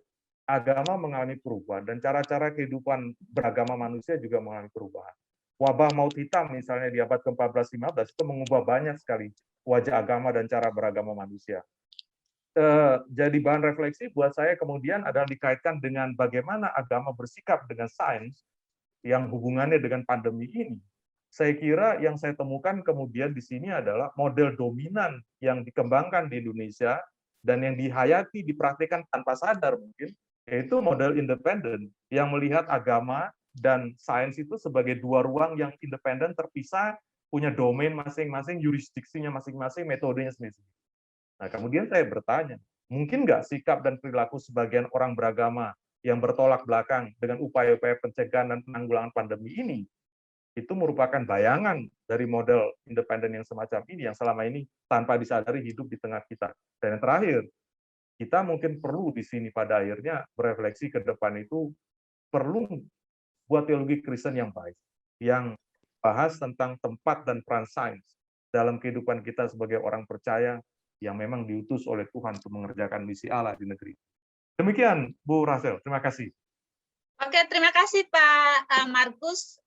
[SPEAKER 6] agama mengalami perubahan dan cara-cara kehidupan beragama manusia juga mengalami perubahan. Wabah maut hitam misalnya di abad ke-14-15 itu mengubah banyak sekali wajah agama dan cara beragama manusia. Jadi bahan refleksi buat saya kemudian adalah dikaitkan dengan bagaimana agama bersikap dengan sains yang hubungannya dengan pandemi ini. Saya kira yang saya temukan kemudian di sini adalah model dominan yang dikembangkan di Indonesia dan yang dihayati, dipraktikkan tanpa sadar mungkin, yaitu model independen yang melihat agama dan sains itu sebagai dua ruang yang independen, terpisah, punya domain masing-masing, jurisdiksinya masing-masing, metodenya sendiri. Nah, kemudian saya bertanya, mungkin nggak sikap dan perilaku sebagian orang beragama yang bertolak belakang dengan upaya-upaya pencegahan dan penanggulangan pandemi ini, itu merupakan bayangan dari model independen yang semacam ini, yang selama ini tanpa disadari hidup di tengah kita. Dan yang terakhir, kita mungkin perlu di sini pada akhirnya berefleksi ke depan itu, perlu buat teologi Kristen yang baik, yang bahas tentang tempat dan peran sains dalam kehidupan kita sebagai orang percaya, yang memang diutus oleh Tuhan untuk mengerjakan misi Allah di negeri. Demikian, Bu Rachel. Terima kasih.
[SPEAKER 2] Oke, terima kasih Pak Markus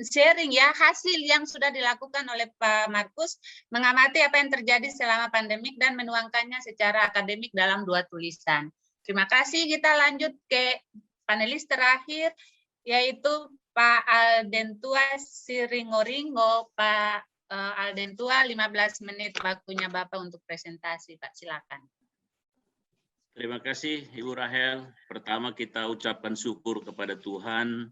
[SPEAKER 2] sharing ya hasil yang sudah dilakukan oleh Pak Markus mengamati apa yang terjadi selama pandemik dan menuangkannya secara akademik dalam dua tulisan. Terima kasih. Kita lanjut ke panelis terakhir, yaitu Pak Aldentua Siringoringo. Pak Aldentua, 15 menit waktunya Bapak untuk presentasi, Pak. Silakan.
[SPEAKER 7] Terima kasih, Ibu Rahel. Pertama kita ucapkan syukur kepada Tuhan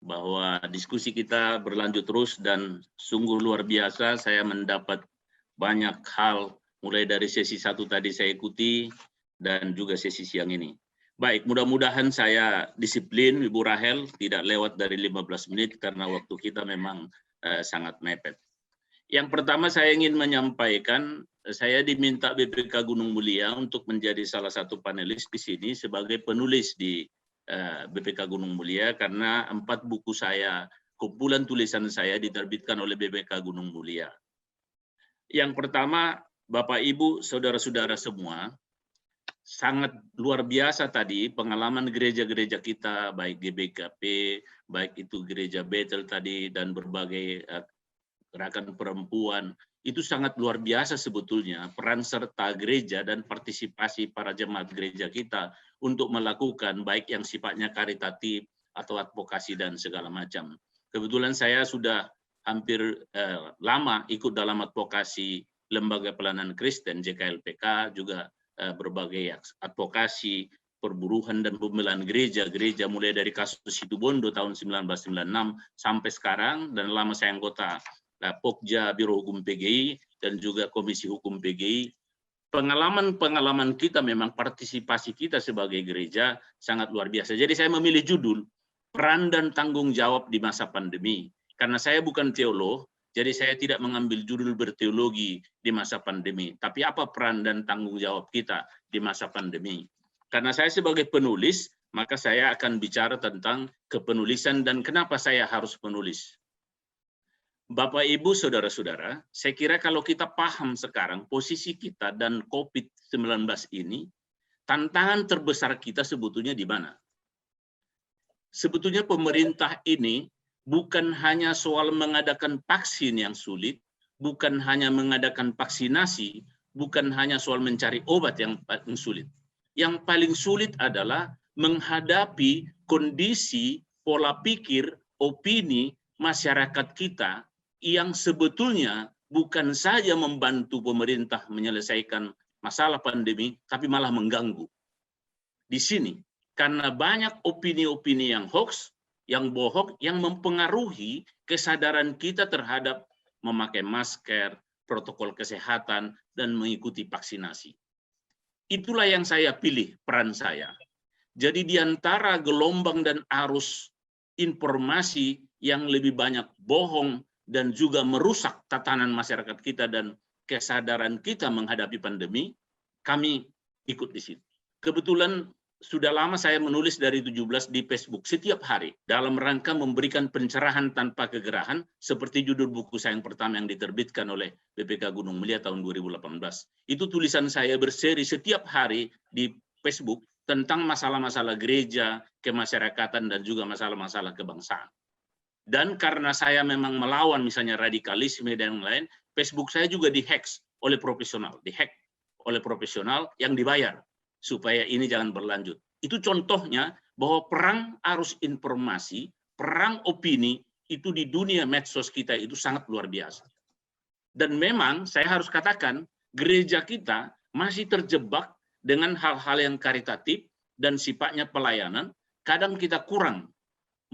[SPEAKER 7] bahwa diskusi kita berlanjut terus dan sungguh luar biasa. Saya mendapat banyak hal, mulai dari sesi 1 tadi saya ikuti dan juga sesi siang ini. Baik, mudah-mudahan saya disiplin, Ibu Rahel, tidak lewat dari 15 menit karena waktu kita memang sangat mepet. Yang pertama saya ingin menyampaikan, saya diminta BPK Gunung Mulia untuk menjadi salah satu panelis di sini sebagai penulis di BPK Gunung Mulia karena 4 buku saya, kumpulan tulisan saya diterbitkan oleh BPK Gunung Mulia. Yang pertama, Bapak Ibu, saudara-saudara semua, sangat luar biasa tadi pengalaman gereja-gereja kita, baik GBKP, baik itu gereja Bethel tadi dan berbagai gerakan perempuan, itu sangat luar biasa sebetulnya peran serta gereja dan partisipasi para jemaat gereja kita untuk melakukan baik yang sifatnya karitatif atau advokasi dan segala macam. Kebetulan saya sudah hampir lama ikut dalam advokasi Lembaga Pelayanan Kristen JKLPK, juga berbagai advokasi perburuhan dan pembelaan gereja mulai dari kasus Situbondo tahun 1996 sampai sekarang, dan lama saya anggota Pokja Biro Hukum PGI dan juga Komisi Hukum PGI. Pengalaman kita memang partisipasi kita sebagai gereja sangat luar biasa. Jadi saya memilih judul peran dan tanggung jawab di masa pandemi. Karena saya bukan teolog, jadi saya tidak mengambil judul berteologi di masa pandemi. Tapi apa peran dan tanggung jawab kita di masa pandemi? Karena saya sebagai penulis, maka saya akan bicara tentang kepenulisan dan kenapa saya harus menulis. Bapak, Ibu, Saudara-saudara, saya kira kalau kita paham sekarang posisi kita dan COVID-19 ini, tantangan terbesar kita sebetulnya di mana? Sebetulnya pemerintah ini bukan hanya soal mengadakan vaksin yang sulit, bukan hanya mengadakan vaksinasi, bukan hanya soal mencari obat yang paling sulit. Yang paling sulit adalah menghadapi kondisi, pola pikir, opini masyarakat kita yang sebetulnya bukan saja membantu pemerintah menyelesaikan masalah pandemi, tapi malah mengganggu. Di sini, karena banyak opini-opini yang hoax, yang bohong, yang mempengaruhi kesadaran kita terhadap memakai masker, protokol kesehatan, dan mengikuti vaksinasi. Itulah yang saya pilih peran saya. Jadi di antara gelombang dan arus informasi yang lebih banyak bohong dan juga merusak tatanan masyarakat kita dan kesadaran kita menghadapi pandemi, kami ikut di situ. Kebetulan sudah lama saya menulis dari 17 di Facebook setiap hari dalam rangka memberikan pencerahan tanpa kegerahan seperti judul buku saya yang pertama yang diterbitkan oleh BPK Gunung Mulia tahun 2018. Itu tulisan saya berseri setiap hari di Facebook tentang masalah-masalah gereja, kemasyarakatan, dan juga masalah-masalah kebangsaan. Dan karena saya memang melawan misalnya radikalisme dan lain, Facebook saya juga dihack oleh profesional, yang dibayar supaya ini jangan berlanjut. Itu contohnya bahwa perang arus informasi, perang opini itu di dunia medsos kita itu sangat luar biasa. Dan memang saya harus katakan gereja kita masih terjebak dengan hal-hal yang karitatif dan sifatnya pelayanan. Kadang kita kurang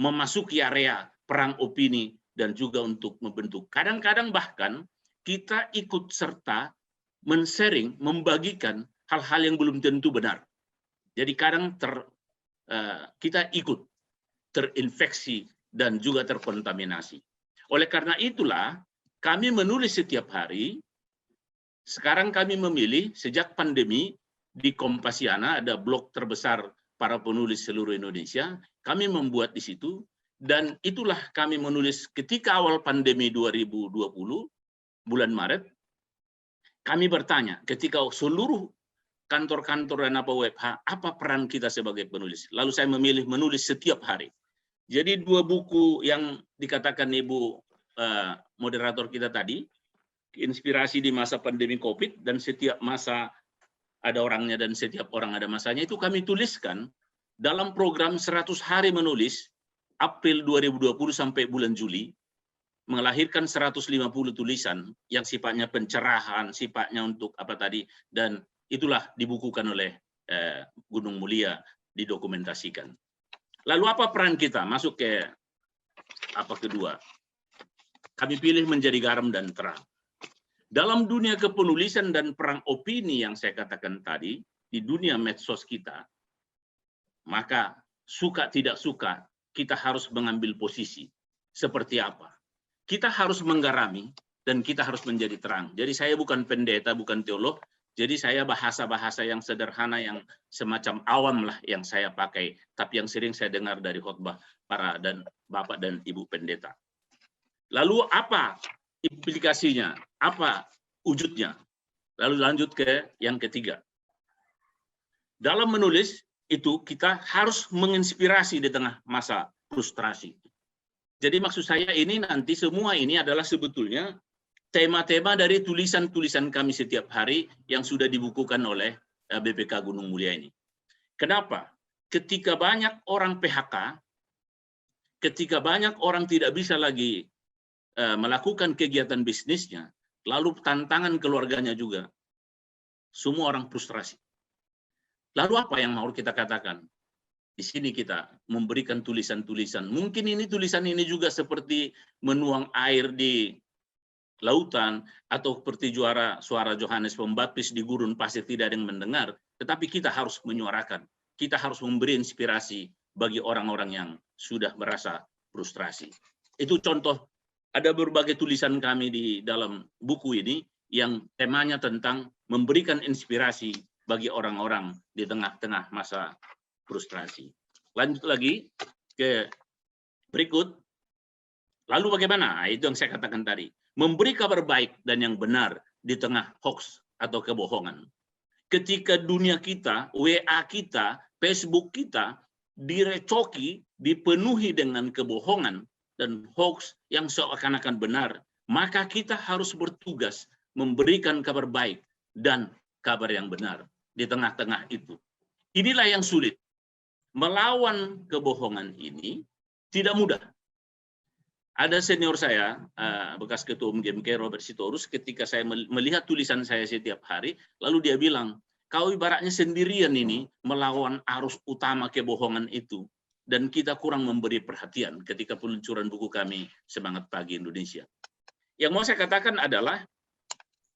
[SPEAKER 7] memasuki area perang opini dan juga untuk membentuk. Kadang-kadang bahkan kita ikut serta men-sharing, membagikan hal-hal yang belum tentu benar. Jadi kadang kita ikut terinfeksi dan juga terkontaminasi. Oleh karena itulah kami menulis setiap hari. Sekarang kami memilih sejak pandemi di Kompasiana ada blog terbesar para penulis seluruh Indonesia. Kami membuat di situ dan itulah kami menulis ketika awal pandemi 2020 bulan Maret. Kami bertanya ketika seluruh kantor-kantor dan WFH, apa peran kita sebagai penulis? Lalu saya memilih menulis setiap hari. Jadi 2 buku yang dikatakan Ibu moderator kita tadi, inspirasi di masa pandemi COVID dan setiap masa ada orangnya dan setiap orang ada masanya, itu kami tuliskan dalam program 100 hari menulis April 2020 sampai bulan Juli, melahirkan 150 tulisan yang sifatnya pencerahan, sifatnya untuk apa tadi, dan itulah dibukukan oleh Gunung Mulia, didokumentasikan. Lalu apa peran kita? Masuk ke apa kedua. Kami pilih menjadi garam dan terang. Dalam dunia kepenulisan dan perang opini yang saya katakan tadi, di dunia medsos kita, maka suka tidak suka, kita harus mengambil posisi. Seperti apa? Kita harus menggarami dan kita harus menjadi terang. Jadi saya bukan pendeta, bukan teolog, jadi saya bahasa-bahasa yang sederhana, yang semacam awam lah yang saya pakai, tapi yang sering saya dengar dari khotbah para dan Bapak dan Ibu pendeta. Lalu apa implikasinya? Apa wujudnya? Lalu lanjut ke yang ketiga. Dalam menulis itu kita harus menginspirasi di tengah masa frustrasi. Jadi maksud saya ini nanti semua ini adalah sebetulnya tema-tema dari tulisan-tulisan kami setiap hari yang sudah dibukukan oleh BPK Gunung Mulia ini. Kenapa? Ketika banyak orang PHK, ketika banyak orang tidak bisa lagi melakukan kegiatan bisnisnya, lalu tantangan keluarganya juga, semua orang frustrasi. Lalu apa yang mau kita katakan? Di sini kita memberikan tulisan-tulisan. Mungkin ini tulisan ini juga seperti menuang air di lautan atau seperti suara Yohanes Pembaptis di gurun pasir tidak ada yang mendengar, tetapi kita harus menyuarakan. Kita harus memberi inspirasi bagi orang-orang yang sudah merasa frustrasi. Itu contoh, ada berbagai tulisan kami di dalam buku ini yang temanya tentang memberikan inspirasi bagi orang-orang di tengah-tengah masa frustrasi. Lanjut lagi ke berikut. Lalu bagaimana? Nah, itu yang saya katakan tadi. Memberi kabar baik dan yang benar di tengah hoax atau kebohongan. Ketika dunia kita, WA kita, Facebook kita direcoki, dipenuhi dengan kebohongan dan hoax yang seakan-akan benar, maka kita harus bertugas memberikan kabar baik dan kabar yang benar di tengah-tengah itu. Inilah yang sulit. Melawan kebohongan ini tidak mudah. Ada senior saya, bekas ketua umum GMK Robert Sitorus, ketika saya melihat tulisan saya setiap hari, lalu dia bilang, kau ibaratnya sendirian ini melawan arus utama kebohongan itu. Dan kita kurang memberi perhatian ketika peluncuran buku kami, Semangat Pagi Indonesia. Yang mau saya katakan adalah,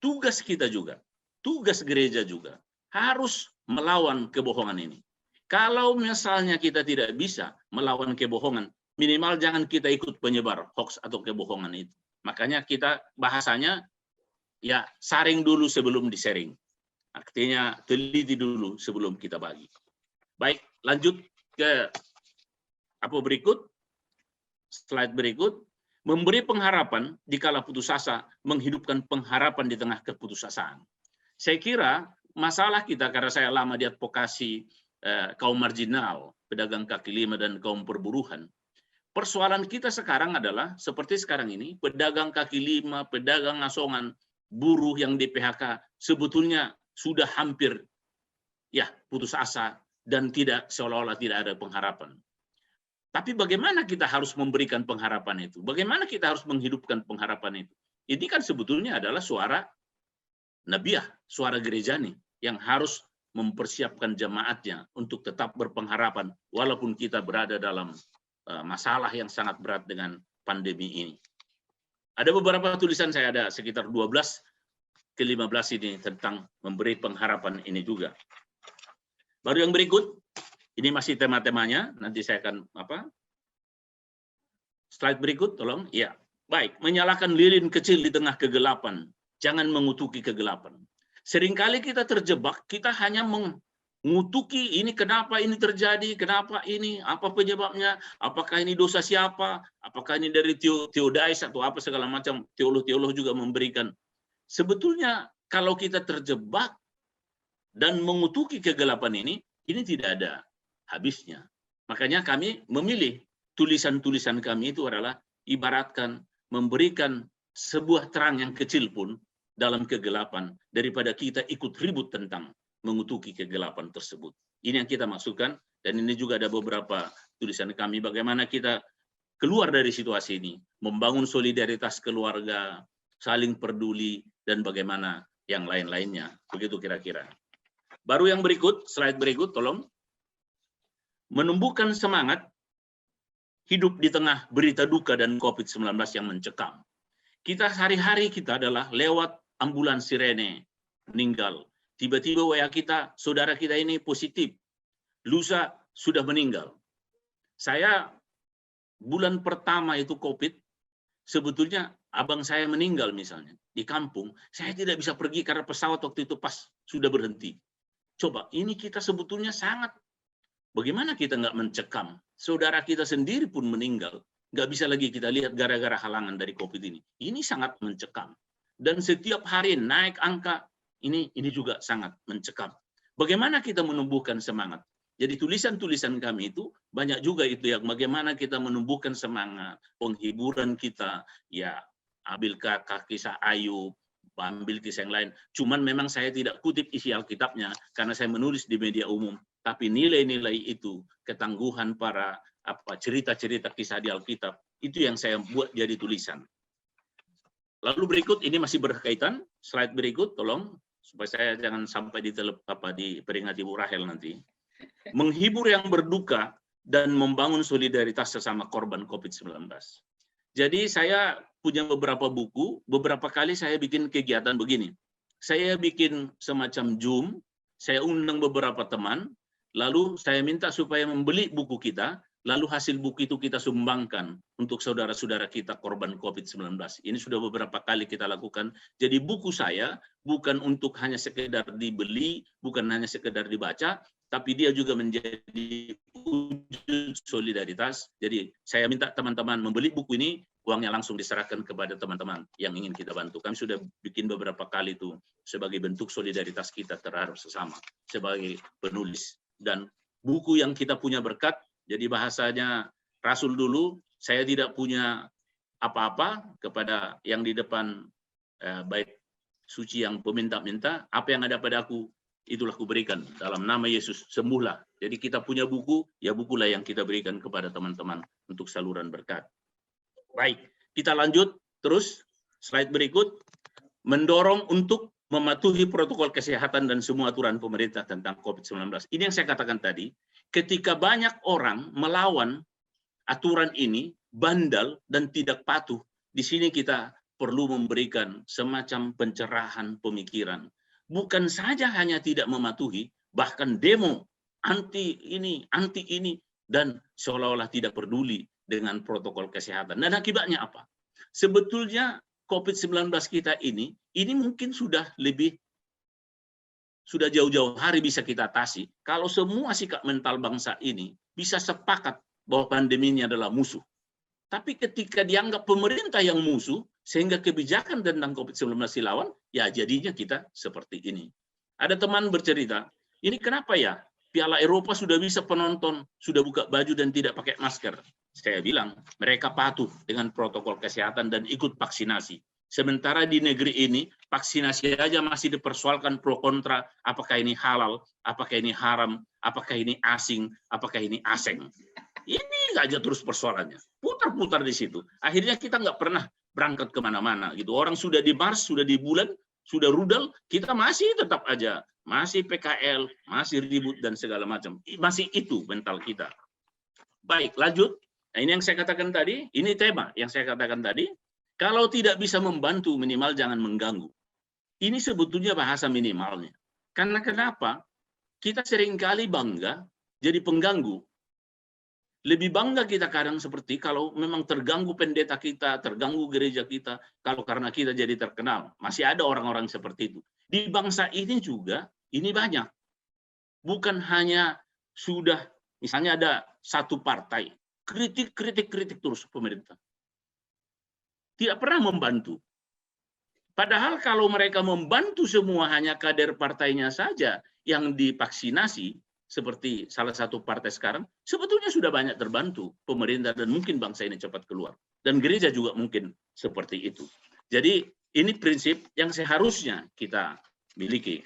[SPEAKER 7] tugas kita juga, tugas gereja juga, harus melawan kebohongan ini. Kalau misalnya kita tidak bisa melawan kebohongan, minimal jangan kita ikut penyebar hoax atau kebohongan itu. Makanya kita bahasanya, ya saring dulu sebelum di-sharing. Artinya teliti dulu sebelum kita bagi. Baik, lanjut ke apa berikut, slide berikut. Memberi pengharapan di kala putus asa, menghidupkan pengharapan di tengah keputusasaan. Saya kira masalah kita, karena saya lama di advokasi kaum marginal, pedagang kaki lima dan kaum perburuhan. Persoalan kita sekarang adalah seperti sekarang ini, pedagang kaki lima, pedagang asongan, buruh yang di PHK sebetulnya sudah hampir ya putus asa dan tidak, seolah-olah tidak ada pengharapan. Tapi bagaimana kita harus memberikan pengharapan itu? Bagaimana kita harus menghidupkan pengharapan itu? Ini kan sebetulnya adalah suara Nabiah, suara gereja nih, yang harus mempersiapkan jemaatnya untuk tetap berpengharapan, walaupun kita berada dalam masalah yang sangat berat dengan pandemi ini. Ada beberapa tulisan saya, ada sekitar 12 ke 15 ini tentang memberi pengharapan ini juga. Baru yang berikut, ini masih tema-temanya, nanti saya akan slide berikut, tolong. Ya, baik. Menyalakan lilin kecil di tengah kegelapan, jangan mengutuki kegelapan. Seringkali kita terjebak, kita hanya mengutuki ini kenapa ini terjadi, kenapa ini, apa penyebabnya, apakah ini dosa siapa, apakah ini dari Theodice atau apa segala macam. Teolog-teolog juga memberikan. Sebetulnya kalau kita terjebak dan mengutuki kegelapan ini tidak ada habisnya. Makanya kami memilih tulisan-tulisan kami itu adalah ibaratkan memberikan sebuah terang yang kecil pun dalam kegelapan daripada kita ikut ribut tentang mengutuki kegelapan tersebut. Ini yang kita maksudkan, dan ini juga ada beberapa tulisan kami bagaimana kita keluar dari situasi ini, membangun solidaritas keluarga, saling peduli, dan bagaimana yang lain-lainnya. Begitu kira-kira. Baru yang berikut, slide berikut, tolong. Menumbuhkan semangat hidup di tengah berita duka dan COVID-19 yang mencekam. Kita hari-hari kita adalah lewat ambulans sirene, meninggal. Tiba-tiba WA kita, saudara kita ini positif. Lusa sudah meninggal. Saya bulan pertama itu COVID, sebetulnya abang saya meninggal misalnya di kampung. Saya tidak bisa pergi karena pesawat waktu itu pas sudah berhenti. Coba, ini kita sebetulnya sangat. Bagaimana kita nggak mencekam? Saudara kita sendiri pun meninggal. Nggak bisa lagi kita lihat gara-gara halangan dari COVID ini. Ini sangat mencekam. Dan setiap hari naik angka, ini juga sangat mencekam. Bagaimana kita menumbuhkan semangat? Jadi tulisan-tulisan kami itu, banyak juga itu yang bagaimana kita menumbuhkan semangat, penghiburan kita, ya ambil kisah Ayub, ambil kisah yang lain. Cuman memang saya tidak kutip isi Alkitabnya, karena saya menulis di media umum. Tapi nilai-nilai itu, ketangguhan para cerita-cerita kisah di Alkitab, itu yang saya buat jadi tulisan. Lalu berikut, ini masih berkaitan, slide berikut, tolong, supaya saya jangan sampai diperingati Bu Rahel nanti. Menghibur yang berduka dan membangun solidaritas sesama korban COVID-19. Jadi saya punya beberapa buku, beberapa kali saya bikin kegiatan begini. Saya bikin semacam Zoom, saya undang beberapa teman, lalu saya minta supaya membeli buku kita, lalu hasil buku itu kita sumbangkan untuk saudara-saudara kita korban COVID-19. Ini sudah beberapa kali kita lakukan. Jadi buku saya bukan untuk hanya sekedar dibeli, bukan hanya sekedar dibaca, tapi dia juga menjadi wujud solidaritas. Jadi saya minta teman-teman membeli buku ini, uangnya langsung diserahkan kepada teman-teman yang ingin kita bantu. Kami sudah bikin beberapa kali itu sebagai bentuk solidaritas kita terhadap sesama, sebagai penulis. Dan buku yang kita punya berkat, jadi bahasanya Rasul dulu, saya tidak punya apa-apa kepada yang di depan bait suci yang peminta-minta, apa yang ada padaku itulah kuberikan dalam nama Yesus, sembuhlah. Jadi kita punya buku, ya bukulah yang kita berikan kepada teman-teman untuk saluran berkat. Baik, kita lanjut terus slide berikut, mendorong untuk mematuhi protokol kesehatan dan semua aturan pemerintah tentang COVID-19. Ini yang saya katakan tadi, ketika banyak orang melawan aturan ini, bandal dan tidak patuh, di sini kita perlu memberikan semacam pencerahan pemikiran. Bukan saja hanya tidak mematuhi, bahkan demo anti ini, dan seolah-olah tidak peduli dengan protokol kesehatan. Dan akibatnya apa? Sebetulnya COVID-19 kita ini mungkin sudah jauh-jauh hari bisa kita atasi kalau semua sikap mental bangsa ini bisa sepakat bahwa pandemi ini adalah musuh. Tapi ketika dianggap pemerintah yang musuh, sehingga kebijakan tentang COVID-19 dilawan, ya jadinya kita seperti ini. Ada teman bercerita, ini kenapa ya Piala Eropa sudah bisa penonton, sudah buka baju dan tidak pakai masker. Saya bilang, mereka patuh dengan protokol kesehatan dan ikut vaksinasi. Sementara di negeri ini, vaksinasi aja masih dipersoalkan pro kontra, apakah ini halal, apakah ini haram, apakah ini asing, apakah ini asing. Ini aja terus persoalannya, putar-putar di situ. Akhirnya kita nggak pernah berangkat kemana-mana gitu. Orang sudah di Mars, sudah di bulan, sudah rudal, kita masih tetap aja, masih PKL, masih ribut dan segala macam. Masih itu mental kita. Baik, lanjut. Nah, ini yang saya katakan tadi, ini tema yang saya katakan tadi. Kalau tidak bisa membantu, minimal jangan mengganggu. Ini sebetulnya bahasa minimalnya. Karena kenapa? Kita seringkali bangga jadi pengganggu. Lebih bangga kita kadang seperti kalau memang terganggu pendeta kita, terganggu gereja kita, kalau karena kita jadi terkenal. Masih ada orang-orang seperti itu. Di bangsa ini juga, ini banyak. Bukan hanya sudah, misalnya ada satu partai, kritik terus pemerintah. Tidak pernah membantu. Padahal kalau mereka membantu semua hanya kader partainya saja yang divaksinasi, seperti salah satu partai sekarang, sebetulnya sudah banyak terbantu pemerintah dan mungkin bangsa ini cepat keluar. Dan gereja juga mungkin seperti itu. Jadi ini prinsip yang seharusnya kita miliki.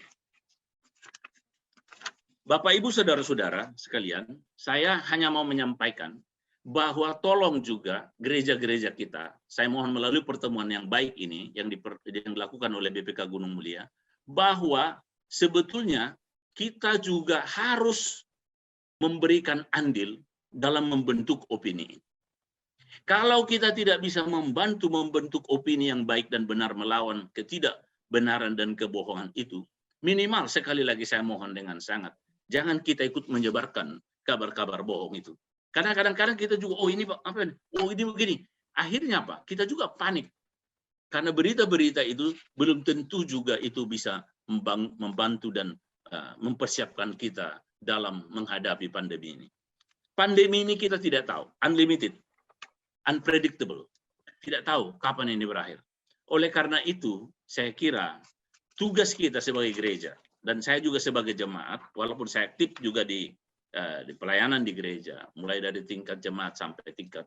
[SPEAKER 7] Bapak, Ibu, Saudara-saudara sekalian, saya hanya mau menyampaikan bahwa tolong juga gereja-gereja kita, saya mohon melalui pertemuan yang baik ini, yang dilakukan oleh BPK Gunung Mulia, bahwa sebetulnya kita juga harus memberikan andil dalam membentuk opini. Kalau kita tidak bisa membantu membentuk opini yang baik dan benar melawan ketidakbenaran dan kebohongan itu, minimal sekali lagi saya mohon dengan sangat, jangan kita ikut menyebarkan kabar-kabar bohong itu. Karena kadang-kadang kita juga, oh ini apa? Oh ini begini. Akhirnya apa? Kita juga panik. Karena berita-berita itu belum tentu juga itu bisa membantu dan mempersiapkan kita dalam menghadapi pandemi ini. Pandemi ini kita tidak tahu, unlimited, unpredictable. Tidak tahu kapan ini berakhir. Oleh karena itu, saya kira tugas kita sebagai gereja, dan saya juga sebagai jemaat, walaupun saya aktif juga di pelayanan di gereja, mulai dari tingkat jemaat sampai tingkat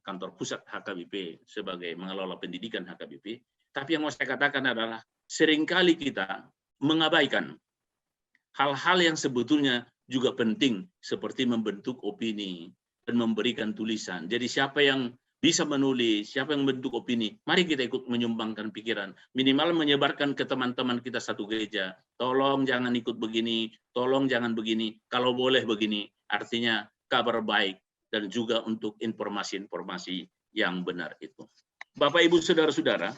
[SPEAKER 7] kantor pusat HKBP sebagai mengelola pendidikan HKBP. Tapi yang mau saya katakan adalah seringkali kita mengabaikan hal-hal yang sebetulnya juga penting seperti membentuk opini dan memberikan tulisan. Jadi siapa yang bisa menulis, siapa yang membentuk opini, mari kita ikut menyumbangkan pikiran. Minimal menyebarkan ke teman-teman kita satu gereja. Tolong jangan ikut begini, tolong jangan begini, kalau boleh begini. Artinya kabar baik dan juga untuk informasi-informasi yang benar itu. Bapak, Ibu, Saudara-saudara,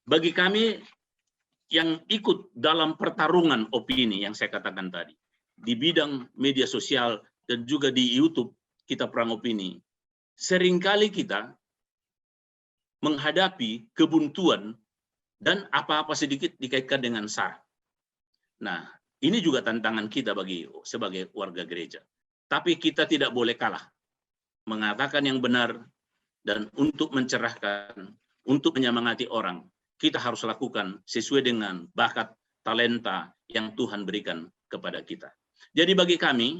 [SPEAKER 7] bagi kami yang ikut dalam pertarungan opini yang saya katakan tadi, di bidang media sosial dan juga di YouTube, kita perang opini. Seringkali kita menghadapi kebuntuan dan apa-apa sedikit dikaitkan dengan sara. Nah, ini juga tantangan kita sebagai warga gereja. Tapi kita tidak boleh kalah. Mengatakan yang benar dan untuk mencerahkan, untuk menyemangati orang, kita harus lakukan sesuai dengan bakat, talenta yang Tuhan berikan kepada kita. Jadi bagi kami,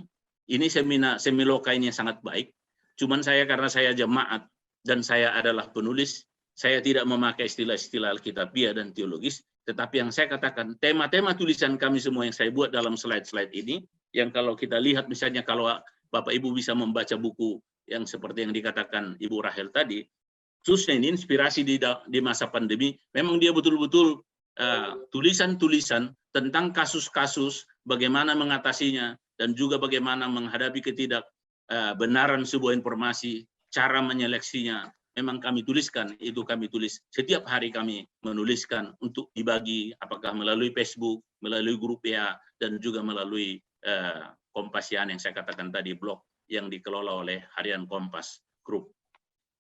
[SPEAKER 7] ini semiloka ini sangat baik. Cuman karena saya jemaat, dan saya adalah penulis, saya tidak memakai istilah-istilah alkitabiah dan teologis, tetapi yang saya katakan, tema-tema tulisan kami semua yang saya buat dalam slide-slide ini, yang kalau kita lihat misalnya kalau Bapak Ibu bisa membaca buku yang seperti yang dikatakan Ibu Rahel tadi, khususnya ini inspirasi di masa pandemi, memang dia betul-betul tulisan-tulisan tentang kasus-kasus, bagaimana mengatasinya, dan juga bagaimana menghadapi ketidakbenaran sebuah informasi, cara menyeleksinya. Memang kami tuliskan, itu kami tulis. Setiap hari kami menuliskan untuk dibagi, apakah melalui Facebook, melalui grup ya, dan juga melalui Kompasian yang saya katakan tadi, blog yang dikelola oleh Harian Kompas Group.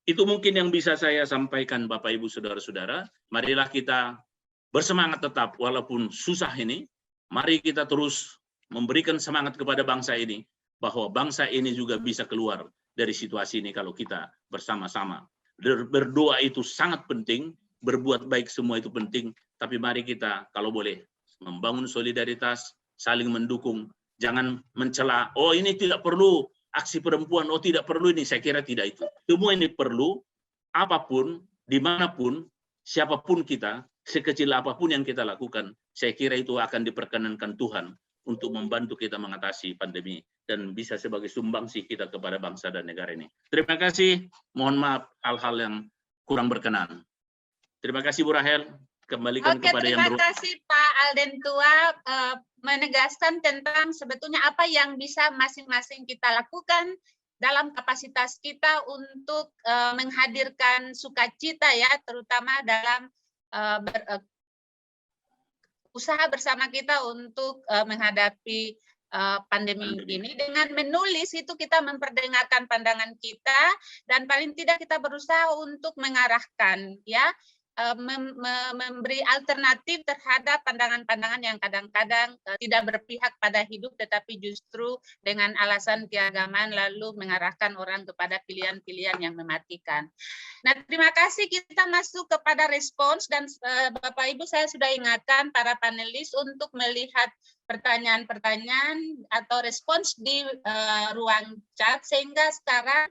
[SPEAKER 7] Itu mungkin yang bisa saya sampaikan Bapak Ibu Saudara-saudara. Marilah kita bersemangat tetap walaupun susah ini. Mari kita terus memberikan semangat kepada bangsa ini, bahwa bangsa ini juga bisa keluar dari situasi ini kalau kita bersama-sama. Berdoa itu sangat penting, berbuat baik semua itu penting, tapi mari kita kalau boleh membangun solidaritas, saling mendukung, jangan mencela, oh ini tidak perlu aksi perempuan, oh tidak perlu ini, saya kira tidak itu. Semua ini perlu, apapun, dimanapun, siapapun kita, sekecil apapun yang kita lakukan, saya kira itu akan diperkenankan Tuhan untuk membantu kita mengatasi pandemi dan bisa sebagai sumbangsi kita kepada bangsa dan negara ini. Terima kasih, mohon maaf hal-hal yang kurang berkenan. Terima kasih Bu Rahel, kembalikan kepada yang
[SPEAKER 2] terima kasih Pak Aldentua menegaskan tentang sebetulnya apa yang bisa masing-masing kita lakukan dalam kapasitas kita untuk menghadirkan sukacita ya, terutama dalam usaha bersama kita untuk menghadapi pandemi ini. Dengan menulis itu kita memperdengarkan pandangan kita dan paling tidak kita berusaha untuk mengarahkan ya, memberi alternatif terhadap pandangan-pandangan yang kadang-kadang tidak berpihak pada hidup tetapi justru dengan alasan keagamaan lalu mengarahkan orang kepada pilihan-pilihan yang mematikan. Nah, terima kasih, kita masuk kepada respons dan Bapak Ibu saya sudah ingatkan para panelis untuk melihat pertanyaan-pertanyaan atau respons di ruang chat sehingga sekarang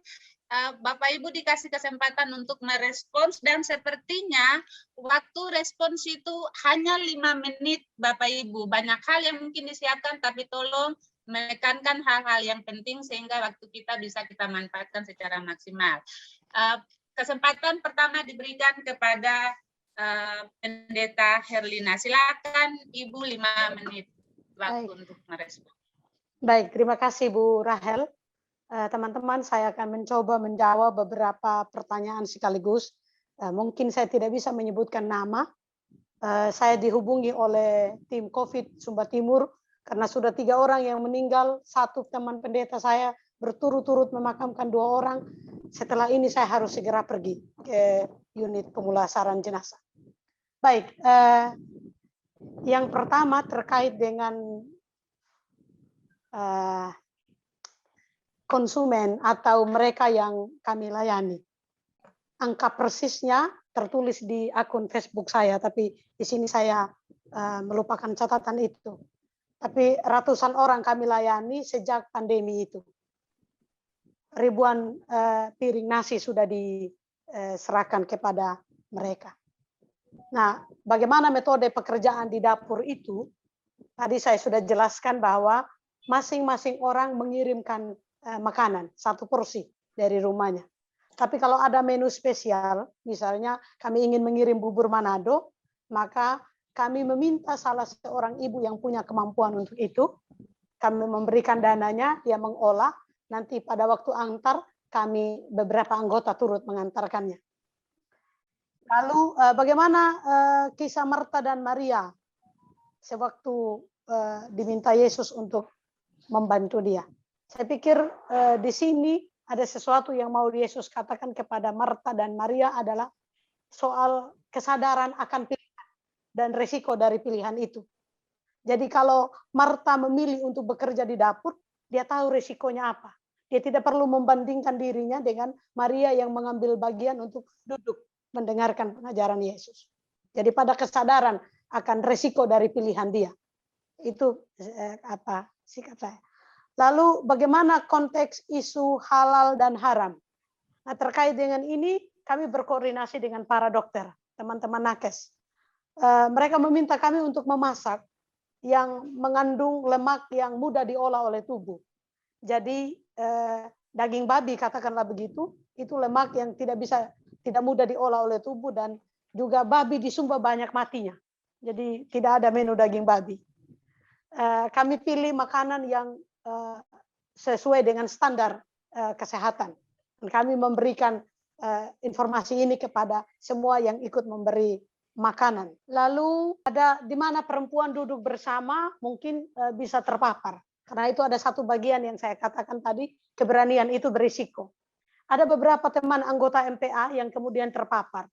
[SPEAKER 2] Bapak Ibu dikasih kesempatan untuk merespons dan sepertinya waktu respons itu hanya 5 menit Bapak Ibu. Banyak hal yang mungkin disiapkan tapi tolong menekankan hal-hal yang penting sehingga waktu kita bisa kita manfaatkan secara maksimal. Kesempatan pertama diberikan kepada Pendeta Herlina. Silakan Ibu 5 menit waktu untuk merespons.
[SPEAKER 3] Baik, terima kasih Bu Rahel. Teman-teman, saya akan mencoba menjawab beberapa pertanyaan sekaligus. Mungkin saya tidak bisa menyebutkan nama. Saya dihubungi oleh tim COVID Sumba Timur karena sudah 3 orang yang meninggal. 1 teman pendeta saya berturut-turut memakamkan 2 orang. Setelah ini saya harus segera pergi ke unit pemulasaran jenazah. Baik, yang pertama terkait dengan konsumen atau mereka yang kami layani. Angka persisnya tertulis di akun Facebook saya, tapi di sini saya melupakan catatan itu. Tapi ratusan orang kami layani sejak pandemi itu. Ribuan piring nasi sudah diserahkan kepada mereka. Nah, bagaimana metode pekerjaan di dapur itu? Tadi saya sudah jelaskan bahwa masing-masing orang mengirimkan makanan 1 porsi dari rumahnya. Tapi kalau ada menu spesial, misalnya kami ingin mengirim bubur Manado, maka kami meminta salah seorang ibu yang punya kemampuan untuk itu. Kami memberikan dananya, dia mengolah, nanti pada waktu antar kami beberapa anggota turut mengantarkannya. Lalu bagaimana kisah Marta dan Maria sewaktu diminta Yesus untuk membantu dia? Saya pikir di sini ada sesuatu yang mau Yesus katakan kepada Marta dan Maria adalah soal kesadaran akan pilihan dan risiko dari pilihan itu. Jadi kalau Marta memilih untuk bekerja di dapur, dia tahu risikonya apa. Dia tidak perlu membandingkan dirinya dengan Maria yang mengambil bagian untuk duduk mendengarkan pengajaran Yesus. Jadi pada kesadaran akan risiko dari pilihan dia. Itu sikap saya. Lalu bagaimana konteks isu halal dan haram? Nah, terkait dengan ini, kami berkoordinasi dengan para dokter, teman-teman nakes. Mereka meminta kami untuk memasak yang mengandung lemak yang mudah diolah oleh tubuh. Jadi daging babi, katakanlah begitu, itu lemak yang tidak mudah diolah oleh tubuh, dan juga babi di Sumba banyak matinya. Jadi tidak ada menu daging babi. Kami pilih makanan yang sesuai dengan standar kesehatan. Dan kami memberikan informasi ini kepada semua yang ikut memberi makanan. Lalu ada di mana perempuan duduk bersama mungkin bisa terpapar. Karena itu ada satu bagian yang saya katakan tadi, keberanian itu berisiko. Ada beberapa teman anggota MPA yang kemudian terpapar.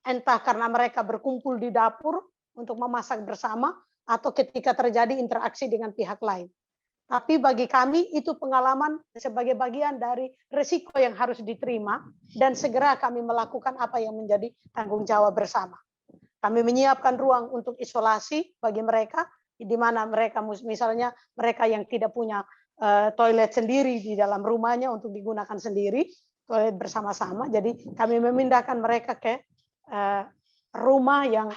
[SPEAKER 3] Entah karena mereka berkumpul di dapur untuk memasak bersama, atau ketika terjadi interaksi dengan pihak lain. Tapi bagi kami itu pengalaman sebagai bagian dari risiko yang harus diterima, dan segera kami melakukan apa yang menjadi tanggung jawab bersama. Kami menyiapkan ruang untuk isolasi bagi mereka, di mana mereka misalnya mereka yang tidak punya toilet sendiri di dalam rumahnya untuk digunakan sendiri, toilet bersama-sama. Jadi kami memindahkan mereka ke rumah yang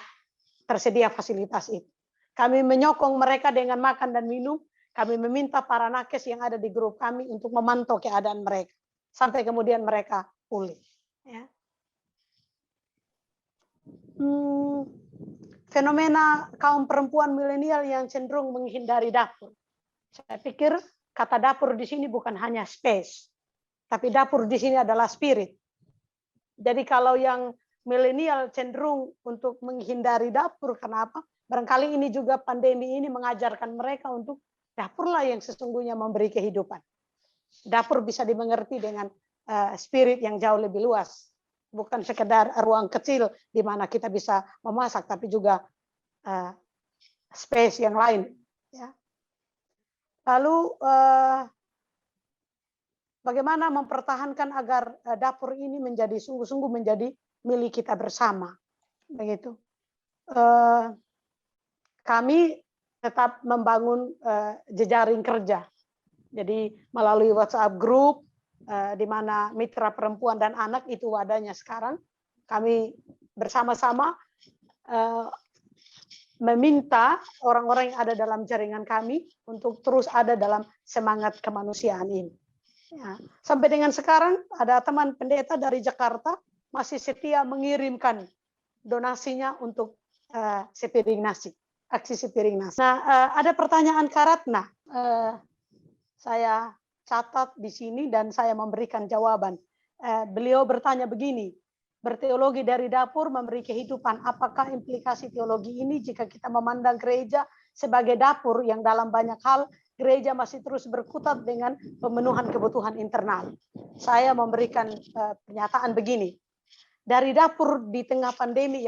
[SPEAKER 3] tersedia fasilitas itu. Kami menyokong mereka dengan makan dan minum. Kami meminta para nakes yang ada di grup kami untuk memantau keadaan mereka sampai kemudian mereka pulih. Ya. Fenomena kaum perempuan milenial yang cenderung menghindari dapur. Saya pikir kata dapur di sini bukan hanya space, tapi dapur di sini adalah spirit. Jadi kalau yang milenial cenderung untuk menghindari dapur, kenapa? Barangkali ini juga pandemi ini mengajarkan mereka untuk dapurlah yang sesungguhnya memberi kehidupan. Dapur bisa dimengerti dengan spirit yang jauh lebih luas. Bukan sekedar ruang kecil di mana kita bisa memasak, tapi juga space yang lain. Ya. Lalu bagaimana mempertahankan agar dapur ini menjadi sungguh-sungguh menjadi milik kita bersama. Begitu. Kami tetap membangun jejaring kerja. Jadi melalui WhatsApp group, di mana mitra perempuan dan anak itu wadahnya sekarang, kami bersama-sama meminta orang-orang yang ada dalam jaringan kami untuk terus ada dalam semangat kemanusiaan ini. Ya. Sampai dengan sekarang ada teman pendeta dari Jakarta masih setia mengirimkan donasinya untuk sepiring nasi, aksi sepiring nasi. Nah, ada pertanyaan Karatna, saya catat di sini dan saya memberikan jawaban. Beliau bertanya begini, berteologi dari dapur memberi kehidupan, apakah implikasi teologi ini jika kita memandang gereja sebagai dapur yang dalam banyak hal gereja masih terus berkutat dengan pemenuhan kebutuhan internal? Saya memberikan pernyataan begini, dari dapur di tengah pandemi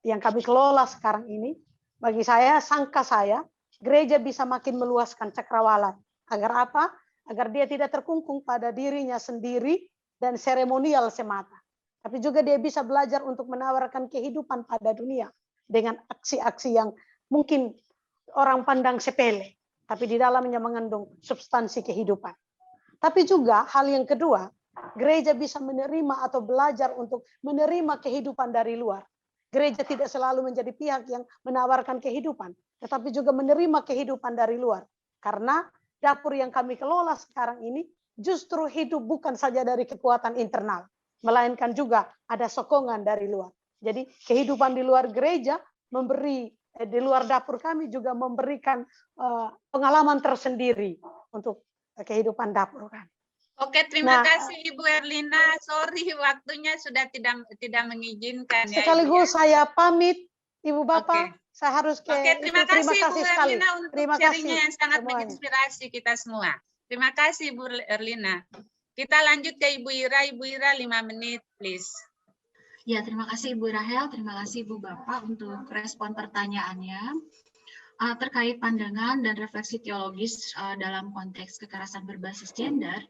[SPEAKER 3] yang kami kelola sekarang ini, bagi saya, sangka saya, gereja bisa makin meluaskan cakrawala. Agar apa? Agar dia tidak terkungkung pada dirinya sendiri dan seremonial semata. Tapi juga dia bisa belajar untuk menawarkan kehidupan pada dunia dengan aksi-aksi yang mungkin orang pandang sepele, tapi di dalamnya mengandung substansi kehidupan. Tapi juga hal yang kedua, gereja bisa menerima atau belajar untuk menerima kehidupan dari luar. Gereja tidak selalu menjadi pihak yang menawarkan kehidupan, tetapi juga menerima kehidupan dari luar. Karena dapur yang kami kelola sekarang ini justru hidup bukan saja dari kekuatan internal, melainkan juga ada sokongan dari luar. Jadi kehidupan di luar gereja memberi, di luar dapur kami juga memberikan pengalaman tersendiri untuk kehidupan dapur kami.
[SPEAKER 2] Oke, terima kasih Ibu Erlina. Sorry waktunya sudah tidak mengizinkan ya.
[SPEAKER 3] Sekaligus saya pamit, Ibu Bapak.
[SPEAKER 2] Oke.
[SPEAKER 3] Saya harus ke.
[SPEAKER 2] Terima kasih Bu Erlina untuk sharingnya yang sangat
[SPEAKER 3] semuanya.
[SPEAKER 2] menginspirasi kita semua. Terima kasih Bu Erlina. Kita lanjut ke Ibu Ira. Ibu Ira 5 menit, please.
[SPEAKER 4] Ya, terima kasih Ibu Rahel, terima kasih Ibu Bapak untuk respon pertanyaannya. Terkait pandangan dan refleksi teologis dalam konteks kekerasan berbasis gender,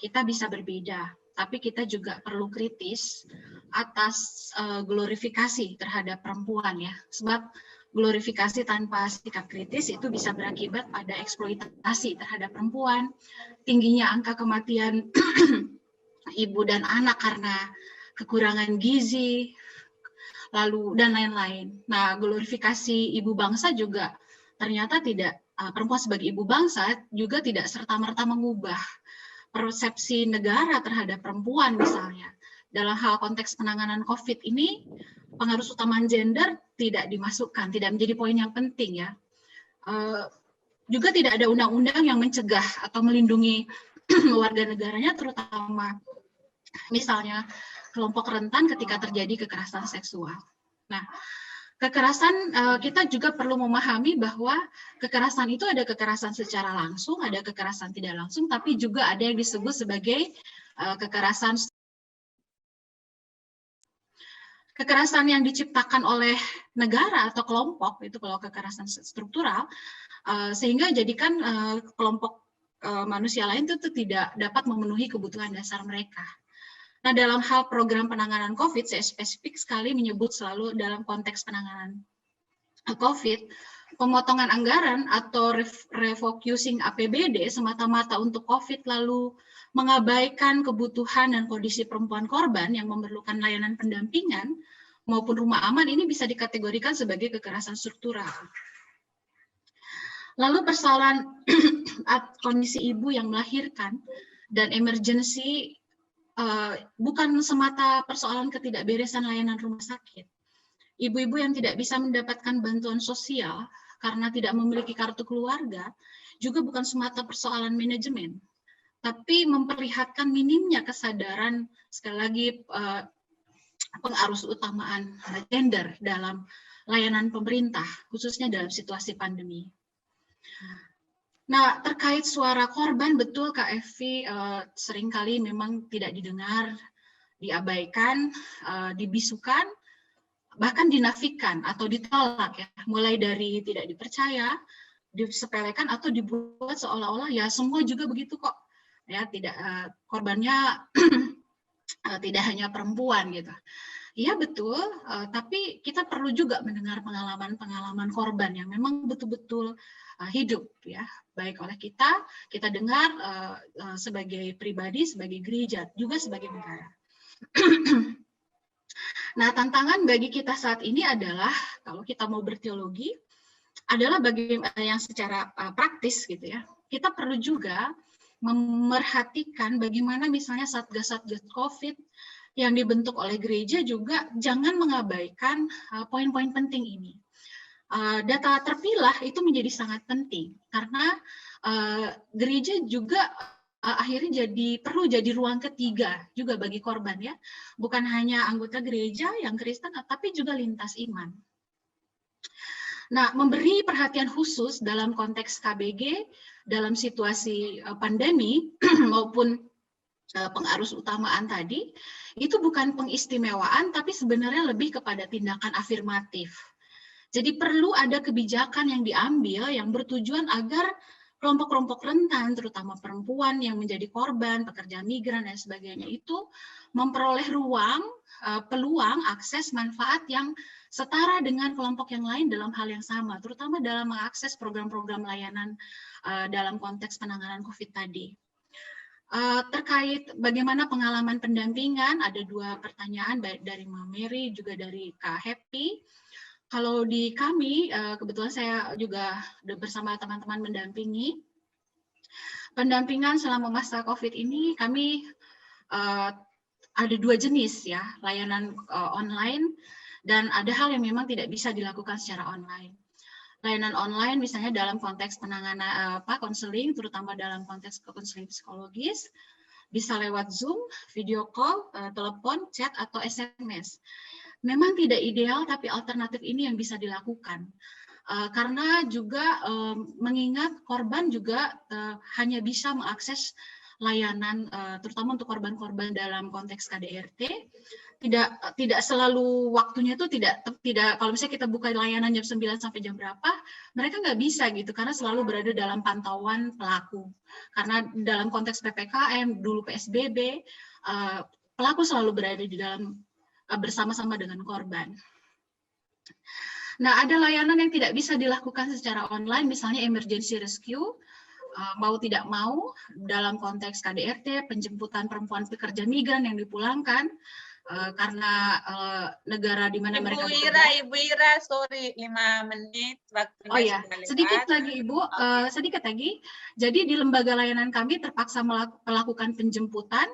[SPEAKER 4] kita bisa berbeda, tapi kita juga perlu kritis atas glorifikasi terhadap perempuan ya. Sebab Glorifikasi tanpa sikap kritis itu bisa berakibat pada eksploitasi terhadap perempuan, tingginya angka kematian ibu dan anak karena kekurangan gizi, lalu dan lain-lain. Nah, glorifikasi ibu bangsa juga ternyata tidak, perempuan sebagai ibu bangsa juga tidak serta-merta mengubah persepsi negara terhadap perempuan misalnya. Dalam hal konteks penanganan COVID ini, pengaruh utama gender tidak dimasukkan, tidak menjadi poin yang penting ya. Juga tidak ada undang-undang yang mencegah atau melindungi warga negaranya, terutama misalnya kelompok rentan ketika terjadi kekerasan seksual. Nah, kekerasan kita juga perlu memahami bahwa kekerasan itu ada kekerasan secara langsung, ada kekerasan tidak langsung, tapi juga ada yang disebut sebagai kekerasan yang diciptakan oleh negara atau kelompok, itu kalau kekerasan struktural, sehingga jadikan kelompok manusia lain itu tidak dapat memenuhi kebutuhan dasar mereka. Nah, dalam hal program penanganan COVID, saya spesifik sekali menyebut selalu dalam konteks penanganan COVID, pemotongan anggaran atau refocusing APBD semata-mata untuk COVID lalu mengabaikan kebutuhan dan kondisi perempuan korban yang memerlukan layanan pendampingan maupun rumah aman ini bisa dikategorikan sebagai kekerasan struktural. Lalu persoalan kondisi ibu yang melahirkan dan emergensi bukan semata persoalan ketidakberesan layanan rumah sakit. Ibu-ibu yang tidak bisa mendapatkan bantuan sosial karena tidak memiliki kartu keluarga juga bukan semata persoalan manajemen, tapi memperlihatkan minimnya kesadaran, sekali lagi, pengarus utamaan gender dalam layanan pemerintah, khususnya dalam situasi pandemi. Nah, terkait suara korban, betul Kak Evi, seringkali memang tidak didengar, diabaikan, dibisukan, bahkan dinafikan atau ditolak ya, mulai dari tidak dipercaya, disepelekan atau dibuat seolah-olah ya semua juga begitu kok. Ya, tidak korbannya tidak hanya perempuan gitu. Iya betul, tapi kita perlu juga mendengar pengalaman-pengalaman korban yang memang betul-betul hidup ya, baik oleh kita dengar sebagai pribadi, sebagai gereja, juga sebagai negara. Nah, tantangan bagi kita saat ini adalah kalau kita mau berteologi adalah bagaimana yang secara praktis gitu ya. Kita perlu juga memerhatikan bagaimana misalnya satgas-satgas COVID yang dibentuk oleh gereja juga jangan mengabaikan poin-poin penting ini. Data terpilah itu menjadi sangat penting karena gereja juga akhirnya perlu jadi ruang ketiga juga bagi korban ya, bukan hanya anggota gereja yang Kristen, tapi juga lintas iman. Nah, memberi perhatian khusus dalam konteks KBG, dalam situasi pandemi maupun pengarus utamaan tadi, itu bukan pengistimewaan, tapi sebenarnya lebih kepada tindakan afirmatif. Jadi perlu ada kebijakan yang diambil yang bertujuan agar kelompok-kelompok rentan, terutama perempuan yang menjadi korban, pekerja migran, dan sebagainya itu memperoleh ruang, peluang, akses, manfaat yang setara dengan kelompok yang lain dalam hal yang sama, terutama dalam mengakses program-program layanan dalam konteks penanganan COVID tadi. Terkait bagaimana pengalaman pendampingan, ada 2 pertanyaan baik dari Mbak Mary juga dari Kak Happy. Kalau di kami, kebetulan saya juga bersama teman-teman mendampingi. Pendampingan selama masa COVID ini kami ada 2 jenis ya, layanan online dan ada hal yang memang tidak bisa dilakukan secara online. Layanan online misalnya dalam konteks penanganan konseling, terutama dalam konteks konseling psikologis, bisa lewat Zoom, video call, telepon, chat, atau SMS. Memang tidak ideal, tapi alternatif ini yang bisa dilakukan. Karena juga mengingat korban juga hanya bisa mengakses layanan, terutama untuk korban-korban dalam konteks KDRT, tidak selalu waktunya itu tidak kalau misalnya kita buka layanan jam 9 sampai jam berapa, mereka nggak bisa gitu karena selalu berada dalam pantauan pelaku. Karena dalam konteks PPKM, dulu PSBB, pelaku selalu berada di dalam bersama-sama dengan korban. Nah, ada layanan yang tidak bisa dilakukan secara online, misalnya emergency rescue, mau tidak mau dalam konteks KDRT, penjemputan perempuan pekerja migran yang dipulangkan karena negara di mana mereka bekerja.
[SPEAKER 2] Ibu Ira, sorry 5 menit waktunya.
[SPEAKER 4] Oh ya, sedikit lagi Ibu, sedikit lagi. Jadi di lembaga layanan kami terpaksa melakukan penjemputan,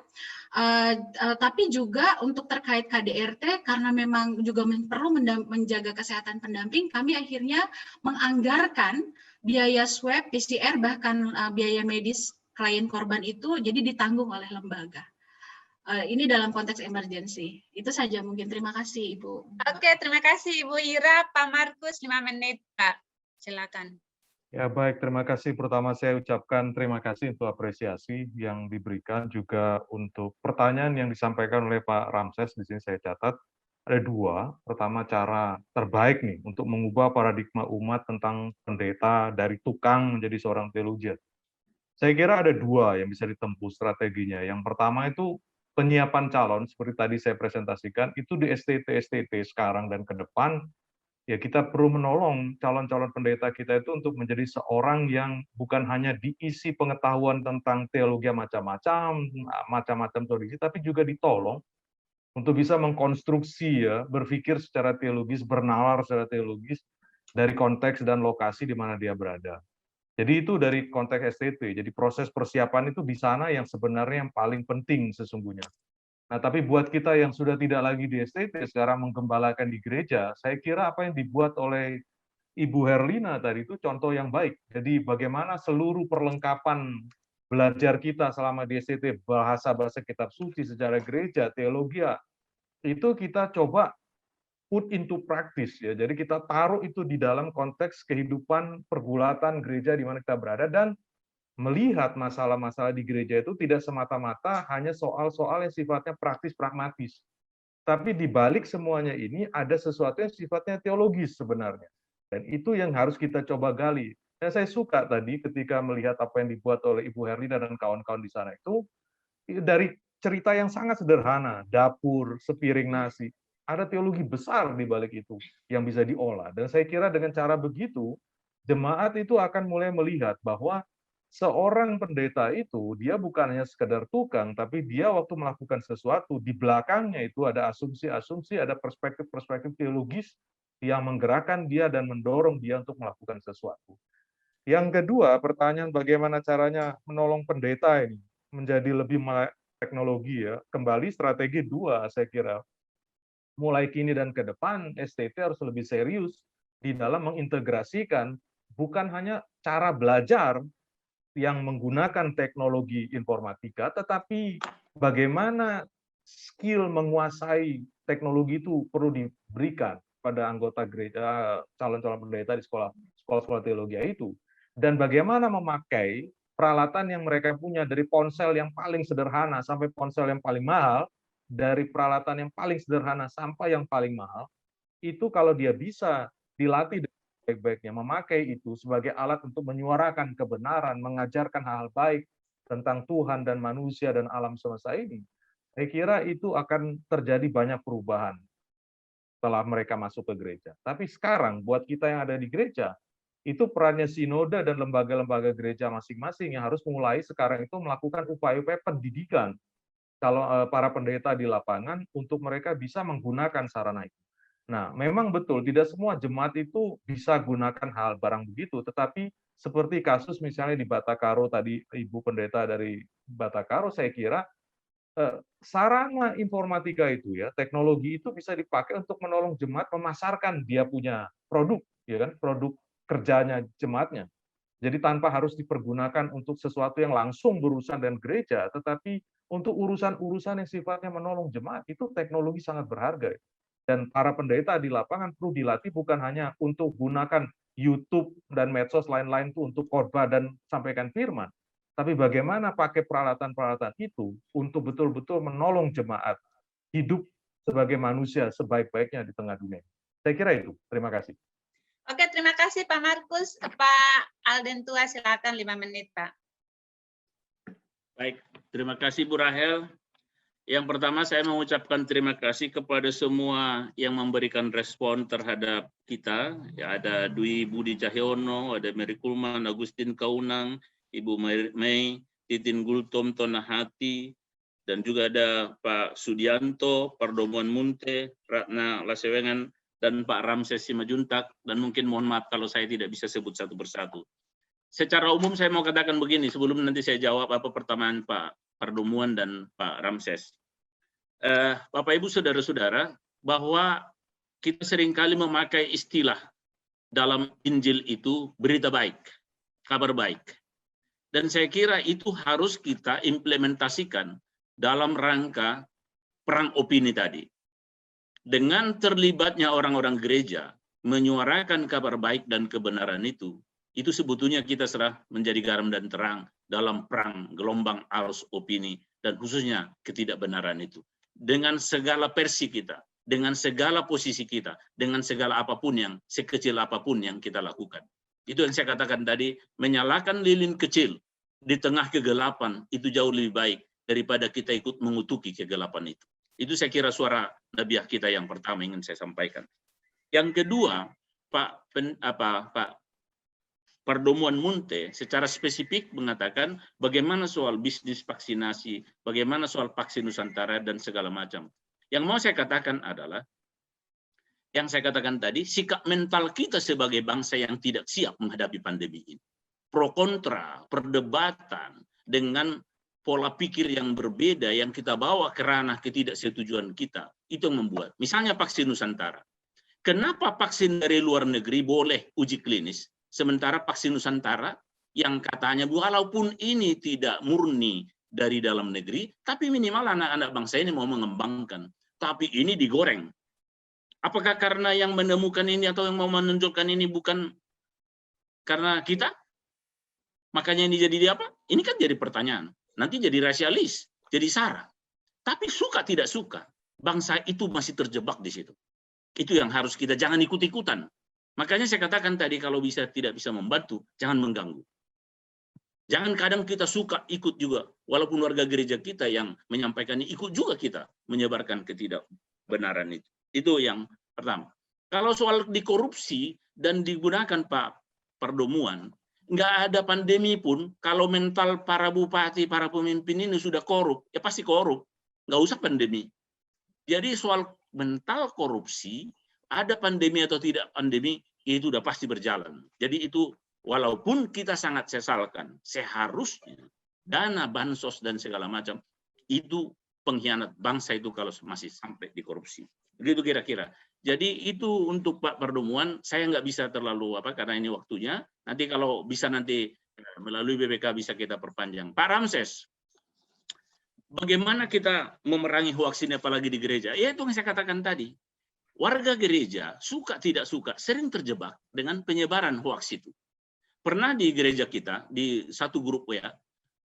[SPEAKER 4] tapi juga untuk terkait KDRT karena memang juga perlu menjaga kesehatan pendamping, kami akhirnya menganggarkan biaya swab, PCR, bahkan biaya medis klien korban itu jadi ditanggung oleh lembaga. Ini dalam konteks emergensi. Itu saja mungkin. Terima kasih, Ibu.
[SPEAKER 2] Oke, terima kasih Ibu Ira. Pak Markus, 5 menit, Pak. Silakan.
[SPEAKER 6] Ya baik, terima kasih. Pertama saya ucapkan terima kasih untuk apresiasi yang diberikan, juga untuk pertanyaan yang disampaikan oleh Pak Ramses. Di sini saya catat ada 2. Pertama, cara terbaik nih untuk mengubah paradigma umat tentang pendeta dari tukang menjadi seorang teologian. Saya kira ada 2 yang bisa ditempuh strateginya. Yang pertama itu penyiapan calon, seperti tadi saya presentasikan, itu di STT sekarang dan ke depan, ya kita perlu menolong calon-calon pendeta kita itu untuk menjadi seorang yang bukan hanya diisi pengetahuan tentang teologi macam-macam teologi, tapi juga ditolong untuk bisa mengkonstruksi, ya, berpikir secara teologis, bernalar secara teologis dari konteks dan lokasi di mana dia berada. Jadi itu dari konteks STT. Jadi proses persiapan itu di sana yang sebenarnya yang paling penting sesungguhnya. Nah, tapi buat kita yang sudah tidak lagi di STT, sekarang menggembalakan di gereja, saya kira apa yang dibuat oleh Ibu Herlina tadi itu contoh yang baik. Jadi bagaimana seluruh perlengkapan belajar kita selama di STT, bahasa-bahasa kitab suci secara gereja, teologi, itu kita coba put into practice, ya. Jadi kita taruh itu di dalam konteks kehidupan pergulatan gereja di mana kita berada, dan melihat masalah-masalah di gereja itu tidak semata-mata hanya soal-soal yang sifatnya praktis pragmatis. Tapi di balik semuanya ini ada sesuatu yang sifatnya teologis sebenarnya. Dan itu yang harus kita coba gali. Dan saya suka tadi ketika melihat apa yang dibuat oleh Ibu Herlina dan kawan-kawan di sana itu dari cerita yang sangat sederhana, dapur, sepiring nasi. Ada teologi besar di balik itu yang bisa diolah. Dan saya kira dengan cara begitu, jemaat itu akan mulai melihat bahwa seorang pendeta itu, dia bukan hanya sekedar tukang, tapi dia waktu melakukan sesuatu, di belakangnya itu ada asumsi-asumsi, ada perspektif-perspektif teologis yang menggerakkan dia dan mendorong dia untuk melakukan sesuatu. Yang kedua, pertanyaan bagaimana caranya menolong pendeta ini menjadi lebih melek teknologi, ya. Kembali strategi 2, saya kira. Mulai kini dan ke depan, STT harus lebih serius di dalam mengintegrasikan bukan hanya cara belajar yang menggunakan teknologi informatika, tetapi bagaimana skill menguasai teknologi itu perlu diberikan pada anggota gereja, calon-calon pendeta di sekolah-sekolah teologi itu. Dan bagaimana memakai peralatan yang mereka punya, dari ponsel yang paling sederhana sampai ponsel yang paling mahal, dari peralatan yang paling sederhana sampai yang paling mahal, itu kalau dia bisa dilatih baik-baiknya, memakai itu sebagai alat untuk menyuarakan kebenaran, mengajarkan hal-hal baik tentang Tuhan dan manusia dan alam semesta ini, saya kira itu akan terjadi banyak perubahan setelah mereka masuk ke gereja. Tapi sekarang, buat kita yang ada di gereja, itu perannya sinode dan lembaga-lembaga gereja masing-masing yang harus mulai sekarang itu melakukan upaya-upaya pendidikan kalau para pendeta di lapangan untuk mereka bisa menggunakan sarana itu. Nah, memang betul tidak semua jemaat itu bisa gunakan hal barang begitu, tetapi seperti kasus misalnya di Batakaro tadi, Ibu pendeta dari Batakaro, saya kira sarana informatika itu, ya, teknologi itu bisa dipakai untuk menolong jemaat memasarkan dia punya produk, ya kan, produk kerjanya jemaatnya. Jadi tanpa harus dipergunakan untuk sesuatu yang langsung berurusan dengan gereja, tetapi untuk urusan-urusan yang sifatnya menolong jemaat, itu teknologi sangat berharga. Dan para pendeta di lapangan perlu dilatih bukan hanya untuk gunakan YouTube dan medsos lain-lain itu untuk khotbah dan sampaikan firman, tapi bagaimana pakai peralatan-peralatan itu untuk betul-betul menolong jemaat hidup sebagai manusia sebaik-baiknya di tengah dunia. Saya kira itu. Terima kasih.
[SPEAKER 2] Oke, terima kasih Pak Markus. Pak Aldentua, silakan 5 menit, Pak.
[SPEAKER 7] Baik, terima kasih Bu Rahel. Yang pertama saya mengucapkan terima kasih kepada semua yang memberikan respon terhadap kita. Ya, ada Dwi Budi Cahyono, ada Mary Kulman, Agustin Kaunang, Ibu Mei, Titin Gultom Tonahati, dan juga ada Pak Sudianto, Pardomuan Munte, Ratna Lasewengan, dan Pak Ramses Simajuntak, dan mungkin mohon maaf kalau saya tidak bisa sebut satu persatu. Secara umum saya mau katakan begini, sebelum nanti saya jawab apa pertanyaan Pak Pardomuan dan Pak Ramses. Bapak Ibu saudara-saudara, bahwa kita seringkali memakai istilah dalam Injil itu berita baik, kabar baik. Dan saya kira itu harus kita implementasikan dalam rangka perang opini tadi. Dengan terlibatnya orang-orang gereja menyuarakan kabar baik dan kebenaran itu sebetulnya kita serah menjadi garam dan terang dalam perang gelombang arus opini dan khususnya ketidakbenaran itu. Dengan segala versi kita, dengan segala posisi kita, dengan segala apapun yang sekecil apapun yang kita lakukan. Itu yang saya katakan tadi, menyalakan lilin kecil di tengah kegelapan itu jauh lebih baik daripada kita ikut mengutuki kegelapan itu. Itu saya kira suara nabiah kita yang pertama ingin saya sampaikan. Yang kedua, Pak Pardomuan Munte secara spesifik mengatakan bagaimana soal bisnis vaksinasi, bagaimana soal vaksin Nusantara dan segala macam. Yang mau saya katakan adalah, yang saya katakan tadi, sikap mental kita sebagai bangsa yang tidak siap menghadapi pandemi ini. Pro kontra, perdebatan dengan pola pikir yang berbeda yang kita bawa ke ranah ketidaksetujuan kita, itu yang membuat. Misalnya vaksin Nusantara. Kenapa vaksin dari luar negeri boleh uji klinis, sementara vaksin Nusantara yang katanya walaupun ini tidak murni dari dalam negeri, tapi minimal anak-anak bangsa ini mau mengembangkan. Tapi ini digoreng. Apakah karena yang menemukan ini atau yang mau menunjukkan ini bukan karena kita? Makanya ini jadi apa? Ini kan jadi pertanyaan. Nanti jadi rasialis, jadi sara. Tapi suka tidak suka, bangsa itu masih terjebak di situ. Itu yang harus kita jangan ikut-ikutan. Makanya saya katakan tadi kalau tidak bisa membantu, jangan mengganggu. Jangan kadang kita suka ikut juga, walaupun warga gereja kita yang menyampaikan ini, ikut juga kita menyebarkan ketidakbenaran itu. Itu yang pertama. Kalau soal dikorupsi dan digunakan Pak Pardomuan, nggak ada pandemi pun, kalau mental para bupati, para pemimpin ini sudah korup, ya pasti korup. Nggak usah pandemi. Jadi soal mental korupsi, ada pandemi atau tidak pandemi, itu udah pasti berjalan. Jadi itu walaupun kita sangat sesalkan, seharusnya dana bansos dan segala macam, itu pengkhianat bangsa itu kalau masih sampai dikorupsi. Begitu kira-kira. Jadi itu untuk Pak Pardomuan, saya nggak bisa terlalu karena ini waktunya. Nanti kalau bisa nanti melalui BPK bisa kita perpanjang. Pak Ramses, bagaimana kita memerangi hoax ini apalagi di gereja? Ya itu yang saya katakan tadi. Warga gereja suka tidak suka sering terjebak dengan penyebaran hoax itu. Pernah di gereja kita di satu grup WA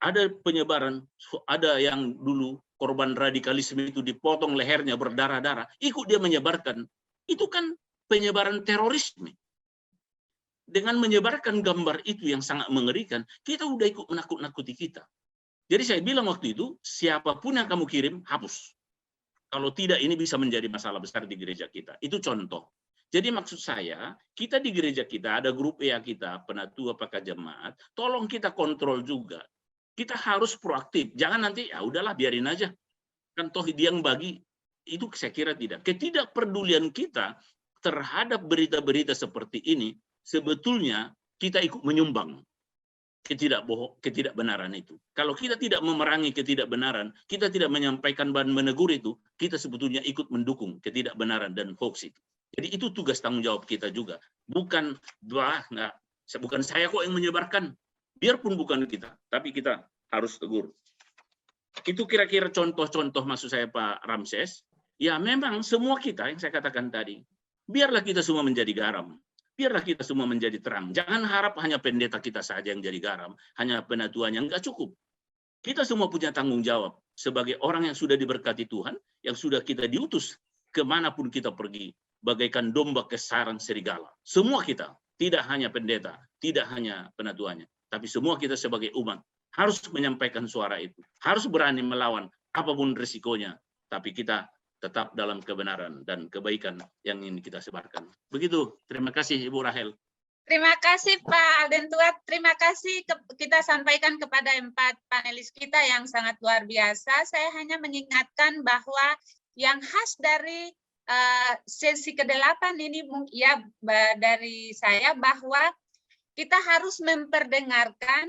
[SPEAKER 7] ada penyebaran, ada yang dulu korban radikalisme itu dipotong lehernya berdarah-darah, ikut dia menyebarkan. Itu kan penyebaran terorisme. Dengan menyebarkan gambar itu yang sangat mengerikan, kita udah ikut menakut-nakuti kita. Jadi saya bilang waktu itu, siapapun yang kamu kirim, hapus. Kalau tidak, ini bisa menjadi masalah besar di gereja kita. Itu contoh. Jadi maksud saya, kita di gereja kita, ada grup WA kita, penatua, apakah jemaat, tolong kita kontrol juga. Kita harus proaktif. Jangan nanti, ya udahlah, biarin aja. Kan toh dia yang bagi, itu saya kira tidak. Ketidakpedulian kita terhadap berita-berita seperti ini, sebetulnya kita ikut menyumbang ketidakbenaran itu. Kalau kita tidak memerangi ketidakbenaran, kita tidak menyampaikan dan menegur itu, kita sebetulnya ikut mendukung ketidakbenaran dan hoax itu. Jadi itu tugas tanggung jawab kita juga. Bukan saya kok yang menyebarkan. Biarpun bukan kita, tapi kita harus tegur. Itu kira-kira contoh-contoh maksud saya Pak Ramses. Ya memang semua kita yang saya katakan tadi, biarlah kita semua menjadi garam. Biarlah kita semua menjadi terang. Jangan harap hanya pendeta kita saja yang jadi garam, hanya penatuannya, enggak cukup. Kita semua punya tanggung jawab sebagai orang yang sudah diberkati Tuhan, yang sudah kita diutus kemanapun kita pergi, bagaikan domba ke sarang serigala. Semua kita, tidak hanya pendeta, tidak hanya penatuannya, tapi semua kita sebagai umat harus menyampaikan suara itu, harus berani melawan apapun risikonya, tapi kita tetap dalam kebenaran dan kebaikan yang ingin kita sebarkan. Begitu, terima kasih Ibu Rahel.
[SPEAKER 2] Terima kasih Pak Aldentua, terima kasih kita sampaikan kepada 4 panelis kita yang sangat luar biasa. Saya hanya mengingatkan bahwa yang khas dari sesi ke-8 ini ya dari saya bahwa kita harus memperdengarkan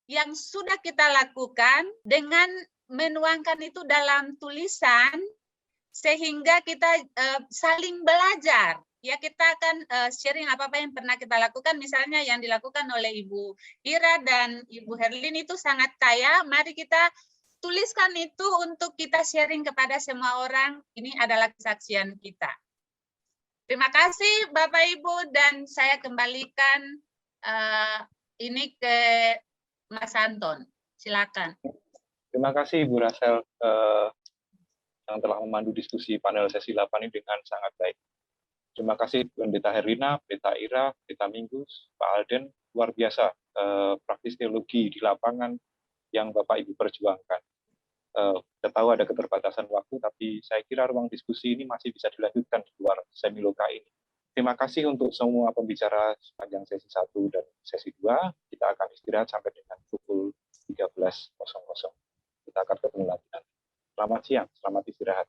[SPEAKER 2] yang sudah kita lakukan dengan menuangkan itu dalam tulisan sehingga kita saling belajar. Ya, kita akan sharing apa-apa yang pernah kita lakukan, misalnya yang dilakukan oleh Ibu Ira dan Ibu Herlin itu sangat kaya. Mari kita tuliskan itu untuk kita sharing kepada semua orang. Ini adalah kesaksian kita. Terima kasih Bapak Ibu, dan saya kembalikan ini ke Mas Anton. Silakan.
[SPEAKER 1] Terima kasih Ibu Rachel yang telah memandu diskusi panel sesi 8 ini dengan sangat baik. Terima kasih Pendeta Herlina, Pendeta Ira, Pendeta Minggus, Pak Alden, luar biasa praktis teologi di lapangan yang Bapak Ibu perjuangkan. Kita tahu ada keterbatasan waktu, tapi saya kira ruang diskusi ini masih bisa dilanjutkan di luar semiloka ini. Terima kasih untuk semua pembicara sepanjang sesi 1 dan sesi 2. Kita akan istirahat sampai dengan pukul 13.00. Kita akan ketemu lagi nanti. Selamat siang, selamat istirahat.